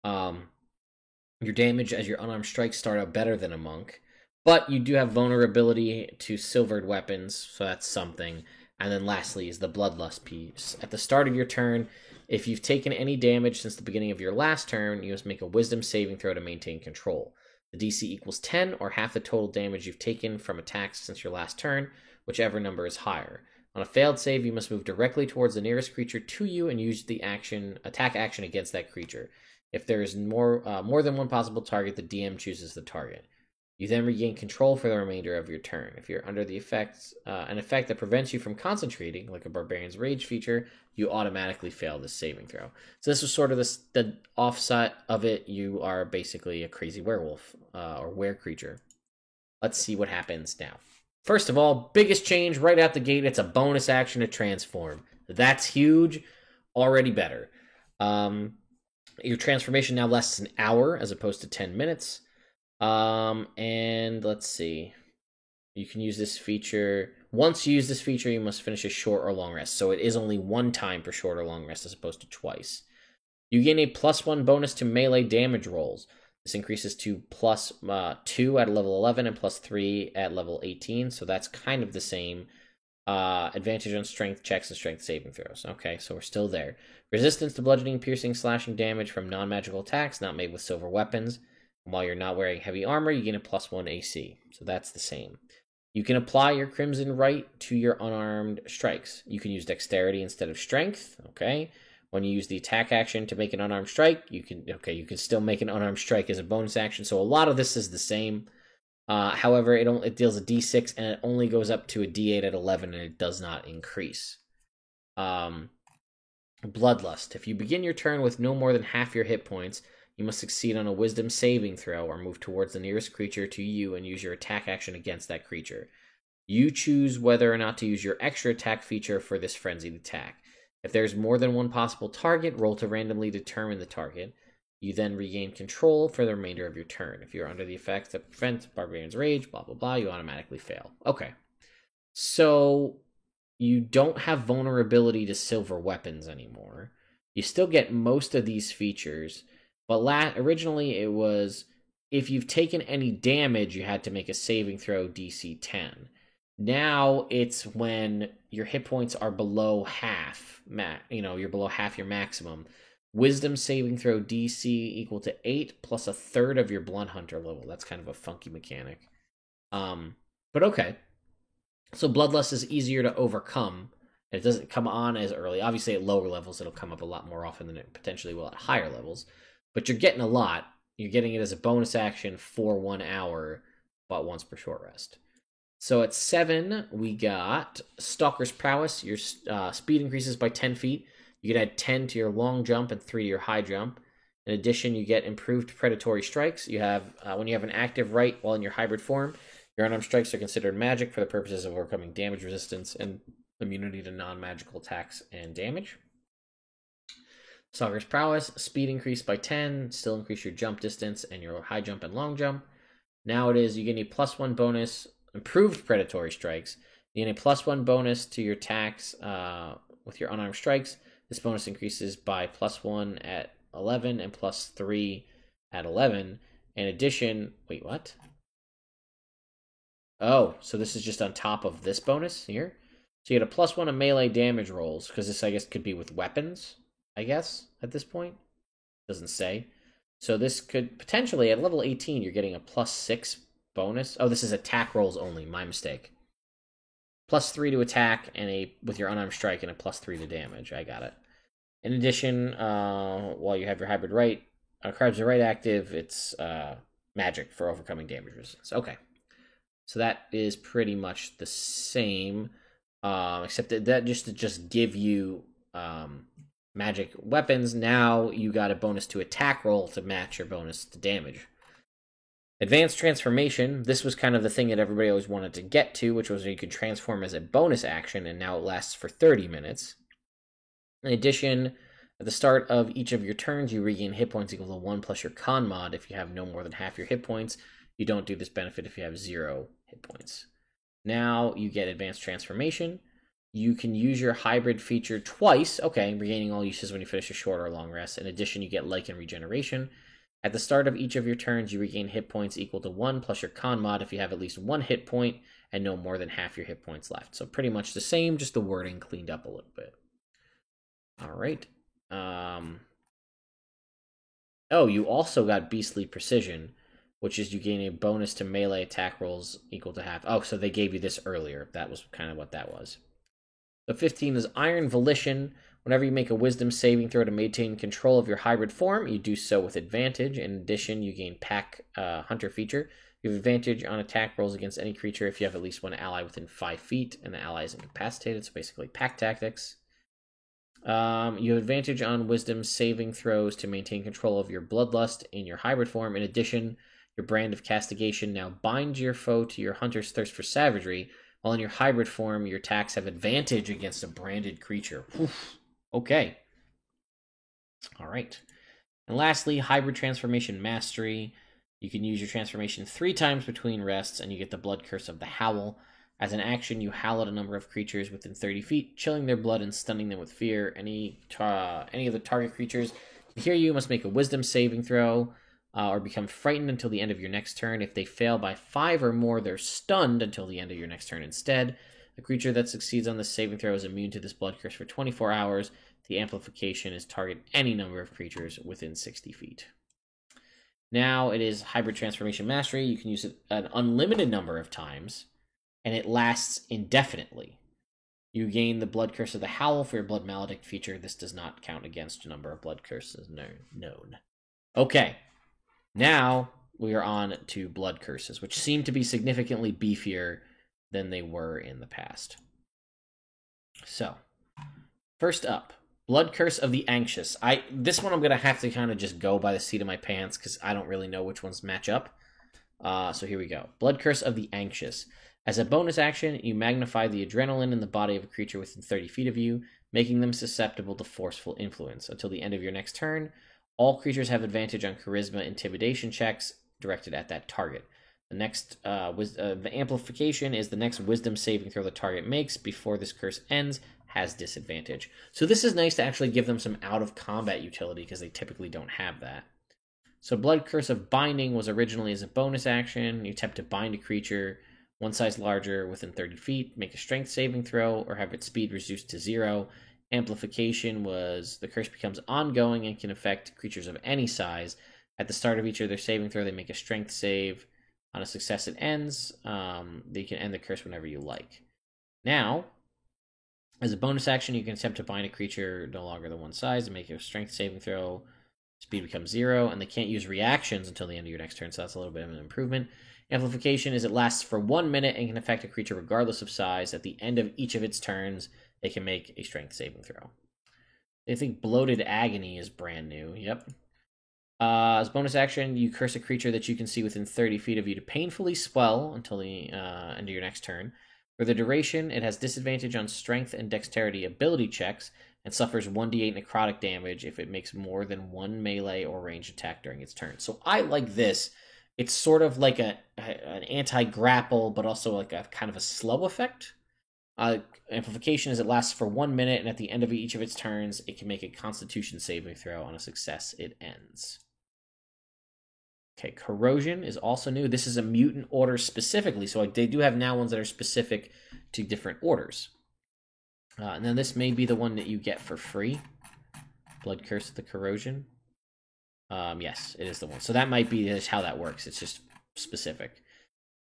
Your damage as your unarmed strikes start out better than a monk, but you do have vulnerability to silvered weapons, so that's something. And then lastly is the Bloodlust piece. At the start of your turn, if you've taken any damage since the beginning of your last turn, you must make a Wisdom saving throw to maintain control. The DC equals 10, or half the total damage you've taken from attacks since your last turn, whichever number is higher. On a failed save, you must move directly towards the nearest creature to you and use the attack action against that creature. If there is more than one possible target, the DM chooses the target. You then regain control for the remainder of your turn. If you're under the an effect that prevents you from concentrating, like a Barbarian's Rage feature, you automatically fail this saving throw. So this was sort of the offset of it. You are basically a crazy werewolf or were creature. Let's see what happens now. First of all, biggest change right out the gate, it's a bonus action to transform. That's huge, already better. Your transformation now lasts an hour as opposed to 10 minutes. And let's see. You can use this feature. Once you use this feature, you must finish a short or long rest. So it is only one time per short or long rest as opposed to twice. You gain a +1 bonus to melee damage rolls. This increases to +2 at level 11 and +3 at level 18. So that's kind of the same. Advantage on strength checks and strength saving throws. Okay, so we're still there. Resistance to bludgeoning, piercing, slashing damage from non-magical attacks not made with silver weapons. While you're not wearing heavy armor, you gain a +1 AC. So that's the same. You can apply your Crimson Right to your unarmed strikes. You can use Dexterity instead of Strength. Okay. When you use the attack action to make an unarmed strike, you can still make an unarmed strike as a bonus action. So a lot of this is the same. However, it deals a D6 and it only goes up to a D8 at 11 and it does not increase. Bloodlust. If you begin your turn with no more than half your hit points, you must succeed on a wisdom saving throw or move towards the nearest creature to you and use your attack action against that creature. You choose whether or not to use your extra attack feature for this frenzied attack. If there's more than one possible target, roll to randomly determine the target. You then regain control for the remainder of your turn. If you're under the effects that prevent Barbarian's Rage, blah, blah, blah, you automatically fail. Okay. So you don't have vulnerability to silver weapons anymore. You still get most of these features, but originally it was if you've taken any damage, you had to make a saving throw DC 10. Now it's when your hit points are below half, you're below half your maximum. Wisdom saving throw DC equal to 8 plus a third of your Blunt Hunter level. That's kind of a funky mechanic. But okay. So Bloodlust is easier to overcome, and it doesn't come on as early. Obviously, at lower levels, it'll come up a lot more often than it potentially will at higher levels. But you're getting a lot. You're getting it as a bonus action for 1 hour, but once per short rest. So at 7, we got Stalker's Prowess. Your speed increases by 10 feet. You can add 10 to your long jump and 3 to your high jump. In addition, you get improved predatory strikes. You have when you have an active right while in your hybrid form, your unarmed strikes are considered magic for the purposes of overcoming damage resistance and immunity to non-magical attacks and damage. Stalker's Prowess, speed increase by 10, still increase your jump distance and your high jump and long jump. Now it is, you get a +1 bonus, improved predatory strikes. You get a +1 bonus to your attacks with your unarmed strikes. This bonus increases by +1 at 11 and +3 at 11. In addition, wait, what? Oh, so this is just on top of this bonus here? So you get a +1 of melee damage rolls, because this, I guess, could be with weapons, I guess, at this point. Doesn't say. So this could, potentially, at level 18, you're getting a +6 bonus. Oh, this is attack rolls only, my mistake. +3 to attack, and with your unarmed strike, and a +3 to damage. I got it. In addition, while you have your hybrid right, Crabs are right active, it's magic for overcoming damage resistance. Okay. So that is pretty much the same, except that just to give you magic weapons. Now you got a bonus to attack roll to match your bonus to damage. Advanced Transformation. This was kind of the thing that everybody always wanted to get to, which was you could transform as a bonus action, and now it lasts for 30 minutes. In addition, at the start of each of your turns, you regain hit points equal to 1 plus your con mod if you have no more than half your hit points. You don't do this benefit if you have 0 hit points. Now you get Advanced Transformation. You can use your hybrid feature twice. Okay, regaining all uses when you finish a short or long rest. In addition, you get Lycan Regeneration. At the start of each of your turns, you regain hit points equal to 1 plus your con mod if you have at least 1 hit point and no more than half your hit points left. So pretty much the same, just the wording cleaned up a little bit. All right. Oh, you also got Beastly Precision, which is you gain a bonus to melee attack rolls equal to half. Oh, so they gave you this earlier. That was kind of what that was. The 15 is Iron Volition. Whenever you make a wisdom saving throw to maintain control of your hybrid form, you do so with advantage. In addition, you gain Pack Hunter feature. You have advantage on attack rolls against any creature if you have at least one ally within 5 feet, and the ally is incapacitated, so basically pack tactics. You have advantage on wisdom saving throws to maintain control of your bloodlust in your hybrid form. In addition, your brand of castigation now binds your foe to your hunter's thirst for savagery, while in your hybrid form, your attacks have advantage against a branded creature. Oof. Okay. All right. And lastly, Hybrid Transformation Mastery. You can use your transformation 3 times between rests, and you get the Blood Curse of the Howl. As an action, you howl at a number of creatures within 30 feet, chilling their blood and stunning them with fear. Any of the target creatures can hear you must make a wisdom saving throw, or become frightened until the end of your next turn. If they fail by 5 or more, they're stunned until the end of your next turn instead. The creature that succeeds on this saving throw is immune to this blood curse for 24 hours. The amplification is target any number of creatures within 60 feet. Now it is Hybrid Transformation Mastery. You can use it an unlimited number of times, and it lasts indefinitely. You gain the Blood Curse of the Howl for your Blood Maledicte feature. This does not count against a number of blood curses known. Okay. Now, we are on to blood curses, which seem to be significantly beefier than they were in the past. So, first up, Blood Curse of the Anxious. This one I'm going to have to kind of just go by the seat of my pants because I don't really know which ones match up. So here we go. Blood Curse of the Anxious. As a bonus action, you magnify the adrenaline in the body of a creature within 30 feet of you, making them susceptible to forceful influence. Until the end of your next turn, all creatures have advantage on charisma intimidation checks directed at that target. The next, the amplification is the next wisdom saving throw the target makes before this curse ends has disadvantage. So this is nice to actually give them some out of combat utility because they typically don't have that. So Blood Curse of Binding was originally as a bonus action. You attempt to bind a creature one size larger within 30 feet, make a strength saving throw, or have its speed reduced to 0. Amplification was the curse becomes ongoing and can affect creatures of any size. At the start of each of their saving throw, they make a strength save. On a success, it ends. They can end the curse whenever you like. Now, as a bonus action, you can attempt to bind a creature no longer than one size and make a strength saving throw. Speed becomes 0, and they can't use reactions until the end of your next turn, so that's a little bit of an improvement. Amplification is it lasts for 1 minute and can affect a creature regardless of size. At the end of each of its turns, they can make a strength saving throw. I think Bloated Agony is brand new. Yep. As bonus action, you curse a creature that you can see within 30 feet of you to painfully swell until the end of your next turn. For the duration, it has disadvantage on strength and dexterity ability checks and suffers 1d8 necrotic damage if it makes more than one melee or ranged attack during its turn. So I like this. It's sort of like an anti-grapple, but also like a kind of a slow effect. Amplification is it lasts for 1 minute, and at the end of each of its turns, it can make a Constitution saving throw. On a success, it ends. Okay, Corrosion is also new. This is a mutant order specifically, so they do have now ones that are specific to different orders. And then this may be the one that you get for free. Blood Curse of the Corrosion. Yes, it is the one. So that might be just how that works. It's just specific.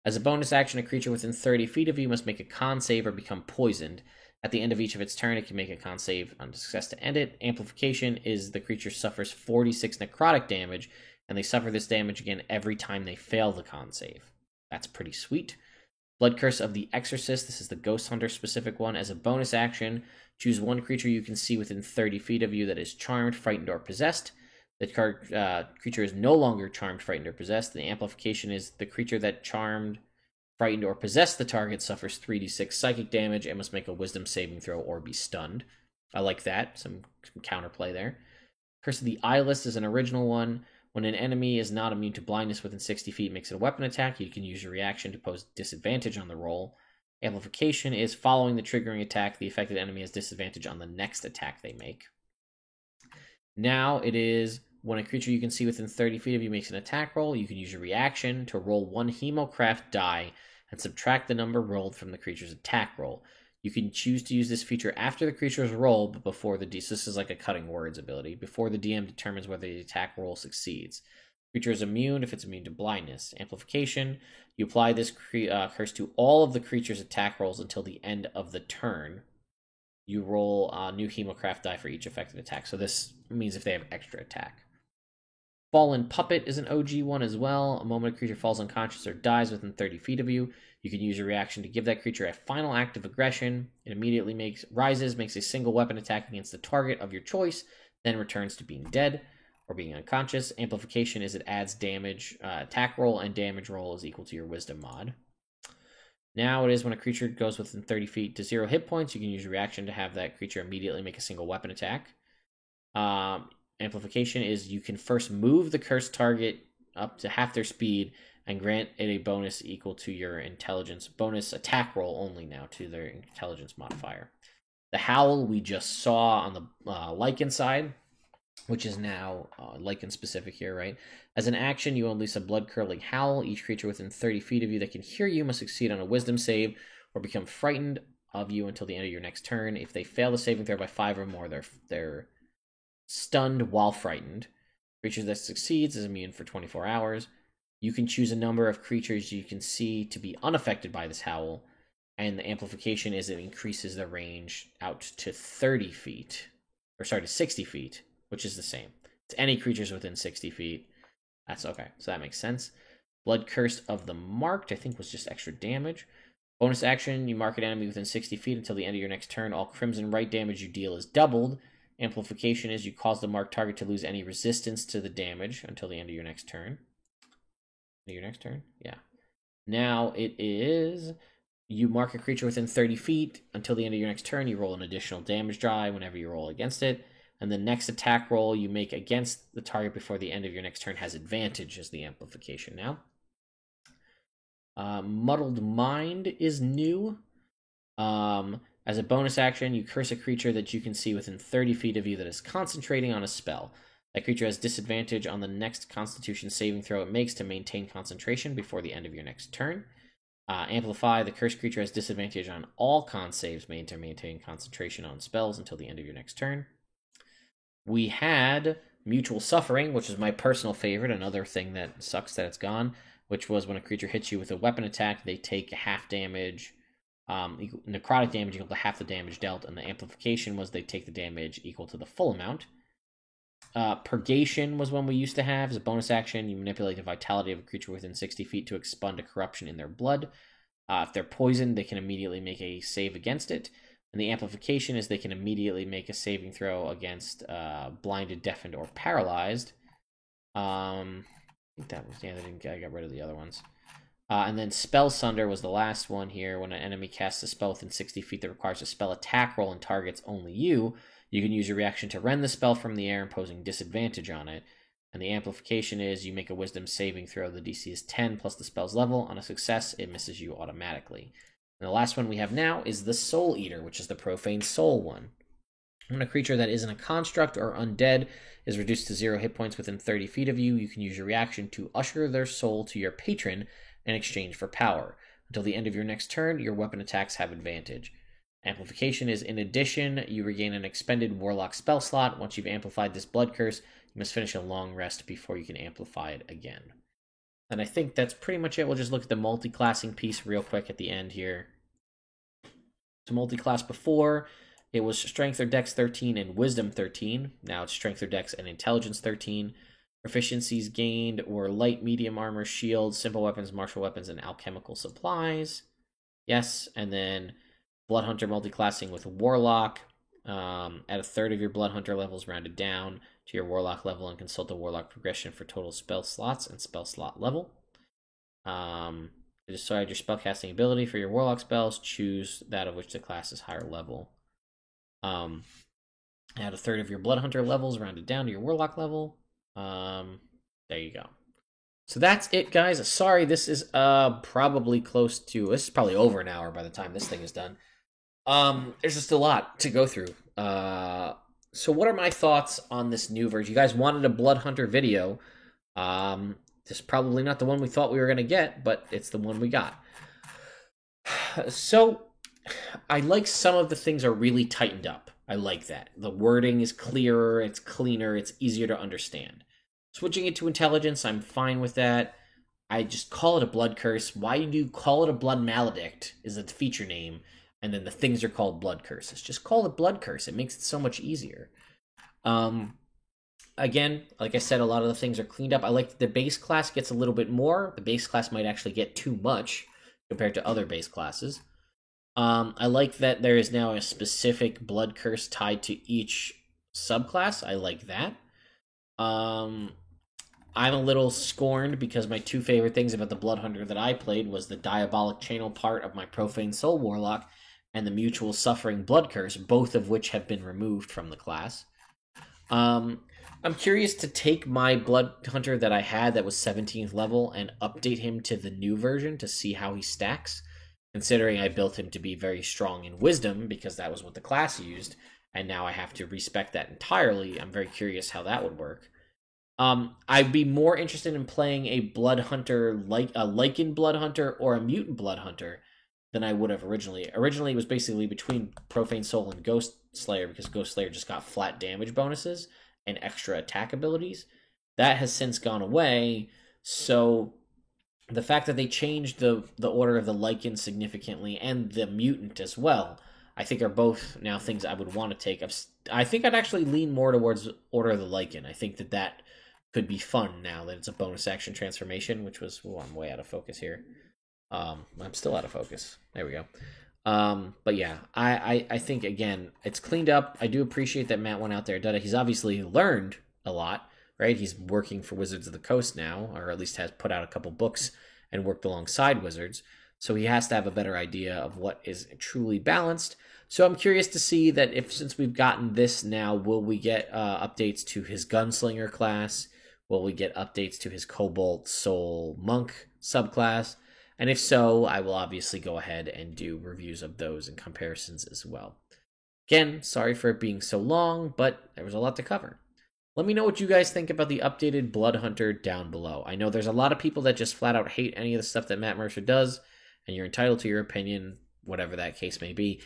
As a bonus action, a creature within 30 feet of you must make a con save or become poisoned. At the end of each of its turn, it can make a con save on success to end it. Amplification is the creature suffers 46 necrotic damage, and they suffer this damage again every time they fail the con save. That's pretty sweet. Blood Curse of the Exorcist. This is the Ghost Hunter specific one. As a bonus action, choose one creature you can see within 30 feet of you that is charmed, frightened, or possessed. The creature is no longer charmed, frightened, or possessed. The amplification is the creature that charmed, frightened, or possessed the target suffers 3d6 psychic damage and must make a wisdom saving throw or be stunned. I like that. Some counterplay there. Curse of the Eyeless is an original one. When an enemy is not immune to blindness within 60 feet, makes it a weapon attack. You can use your reaction to pose disadvantage on the roll. Amplification is following the triggering attack, the affected enemy has disadvantage on the next attack they make. Now it is when a creature you can see within 30 feet of you makes an attack roll, you can use your reaction to roll one Hemocraft die and subtract the number rolled from the creature's attack roll. You can choose to use this feature after the creature's roll, but before the so this is like a cutting words ability, before the DM determines whether the attack roll succeeds. Creature is immune if it's immune to blindness. Amplification, you apply this curse to all of the creature's attack rolls until the end of the turn. You roll a new Hemocraft die for each affected attack. So this means if they have extra attack. Fallen Puppet is an OG one as well. A moment a creature falls unconscious or dies within 30 feet of you, you can use your reaction to give that creature a final act of aggression. It immediately makes a single weapon attack against the target of your choice, then returns to being dead or being unconscious. Amplification is it adds damage, attack roll, and damage roll is equal to your wisdom mod. Now it is when a creature goes within 30 feet to 0 hit points, you can use your reaction to have that creature immediately make a single weapon attack. Amplification is you can first move the cursed target up to half their speed and grant it a bonus equal to your intelligence. Bonus attack roll only now to their intelligence modifier. The Howl we just saw on the Lycan side, which is now Lycan specific here, right? As an action, you unleash a blood-curdling howl. Each creature within 30 feet of you that can hear you must succeed on a wisdom save or become frightened of you until the end of your next turn. If they fail the saving throw by 5 or more, they're stunned while frightened. Creature that succeeds is immune for 24 hours. You can choose a number of creatures you can see to be unaffected by this howl, and the amplification is it increases the range out to 30 feet, to 60 feet, which is the same. It's any creatures within 60 feet. That's okay, so that makes sense. Blood Curse of the Marked, I think was just extra damage. Bonus action, you mark an enemy within 60 feet until the end of your next turn. All Crimson Right damage you deal is doubled. Amplification is you cause the marked target to lose any resistance to the damage until the end of your next turn. Your next turn? Yeah. Now it is you mark a creature within 30 feet. Until the end of your next turn, you roll an additional damage die whenever you roll against it. And the next attack roll you make against the target before the end of your next turn has advantage as the amplification now. Muddled Mind is new. As a bonus action, you curse a creature that you can see within 30 feet of you that is concentrating on a spell. That creature has disadvantage on the next Constitution saving throw it makes to maintain concentration before the end of your next turn. Amplify, the cursed creature has disadvantage on all con saves made to maintain concentration on spells until the end of your next turn. We had Mutual Suffering, which is my personal favorite, another thing that sucks that it's gone, which was when a creature hits you with a weapon attack, they take half damage, necrotic damage equal to half the damage dealt, and the amplification was they take the damage equal to the full amount. Purgation was one we used to have as a bonus action. You manipulate the vitality of a creature within 60 feet to expend a corruption in their blood. If they're poisoned, they can immediately make a save against it. And the amplification is they can immediately make a saving throw against blinded, deafened, or paralyzed. I think that was, I got rid of the other ones. And then Spell Sunder was the last one here. When an enemy casts a spell within 60 feet that requires a spell attack roll and targets only you, you can use your reaction to rend the spell from the air, imposing disadvantage on it. And the amplification is you make a wisdom saving throw. The DC is 10 plus the spell's level. On a success, it misses you automatically. And the last one we have now is the Soul Eater, which is the Profane Soul one. When a creature that isn't a construct or undead is reduced to 0 hit points within 30 feet of you, you can use your reaction to usher their soul to your patron in exchange for power. Until the end of your next turn, your weapon attacks have advantage. Amplification is, in addition, you regain an expended Warlock spell slot. Once you've amplified this Blood Curse, you must finish a long rest before you can amplify it again. And I think that's pretty much it. We'll just look at the multi-classing piece real quick at the end here. So multi-class before, it was Strength or Dex 13 and Wisdom 13. Now it's Strength or Dex and Intelligence 13. Proficiencies gained were Light, Medium Armor, Shield, Simple Weapons, Martial Weapons, and Alchemical Supplies. Yes, and then Blood Hunter multi-classing with Warlock. At a third of your Blood Hunter levels rounded down to your Warlock level and consult the Warlock progression for total spell slots and spell slot level. Decide your spellcasting ability for your Warlock spells. Choose that of which the class is higher level. At a third of your Blood Hunter levels rounded down to your Warlock level. There you go. So that's it, guys. Sorry, this is probably close to... This is probably over an hour by the time this thing is done. There's just a lot to go through. So what are my thoughts on this new version? You guys wanted a Blood Hunter video. This is probably not the one we thought we were going to get, but it's the one we got. So I like some of the things are really tightened up. I like that. The wording is clearer, it's cleaner, it's easier to understand. Switching it to intelligence, I'm fine with that. I just call it a blood curse. Why do you call it a blood Maledicte is a feature name, and then the things are called blood curses. Just call it blood curse. It makes it so much easier. Again, like I said, a lot of the things are cleaned up. I like that the base class gets a little bit more. The base class might actually get too much compared to other base classes. I like that there is now a specific blood curse tied to each subclass. I like that. I'm a little scorned because my two favorite things about the Blood Hunter that I played was the Diabolic Channel part of my Profane Soul Warlock and the Mutual Suffering Blood Curse, both of which have been removed from the class. I'm curious to take my Blood Hunter that I had that was 17th level and update him to the new version to see how he stacks, considering I built him to be very strong in Wisdom because that was what the class used, and now I have to respec that entirely. I'm very curious how that would work. I'd be more interested in playing a Blood Hunter, like a Lycan Blood Hunter or a Mutant Blood Hunter, than I would have originally. Originally, it was basically between Profane Soul and Ghost Slayer because Ghost Slayer just got flat damage bonuses and extra attack abilities. That has since gone away, so the fact that they changed the order of the Lycan significantly and the Mutant as well, I think are both now things I would want to take. I think I'd actually lean more towards Order of the Lycan. I think that could be fun now that it's a bonus action transformation, which was... Oh, I'm way out of focus here. I'm still out of focus. There we go. But yeah, I think, again, it's cleaned up. I do appreciate that Matt went out there and did it. He's obviously learned a lot, right? He's working for Wizards of the Coast now, or at least has put out a couple books and worked alongside Wizards. So he has to have a better idea of what is truly balanced. So I'm curious to see that since we've gotten this now, will we get updates to his Gunslinger class? Will we get updates to his Cobalt Soul Monk subclass? And if so, I will obviously go ahead and do reviews of those and comparisons as well. Again, sorry for it being so long, but there was a lot to cover. Let me know what you guys think about the updated Blood Hunter down below. I know there's a lot of people that just flat out hate any of the stuff that Matt Mercer does, and you're entitled to your opinion, whatever that case may be.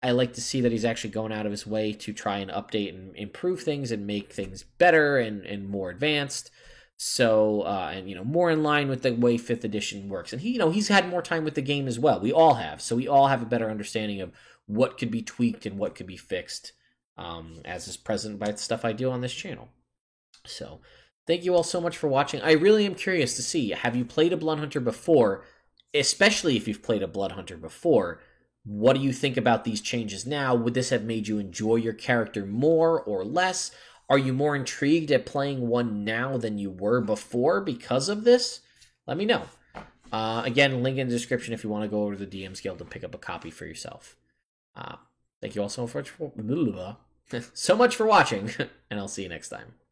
I like to see that he's actually going out of his way to try and update and improve things and make things better and more advanced. So, and, more in line with the way 5th edition works. And he's had more time with the game as well. We all have. So we all have a better understanding of what could be tweaked and what could be fixed, as is present by the stuff I do on this channel. So thank you all so much for watching. I really am curious to see, have you played a Blood Hunter before? Especially if you've played a Blood Hunter before, what do you think about these changes now? Would this have made you enjoy your character more or less? Are you more intrigued at playing one now than you were before because of this? Let me know. Again, link in the description if you want to go over to the DM's Guild and pick up a copy for yourself. Thank you all so much for watching, and I'll see you next time.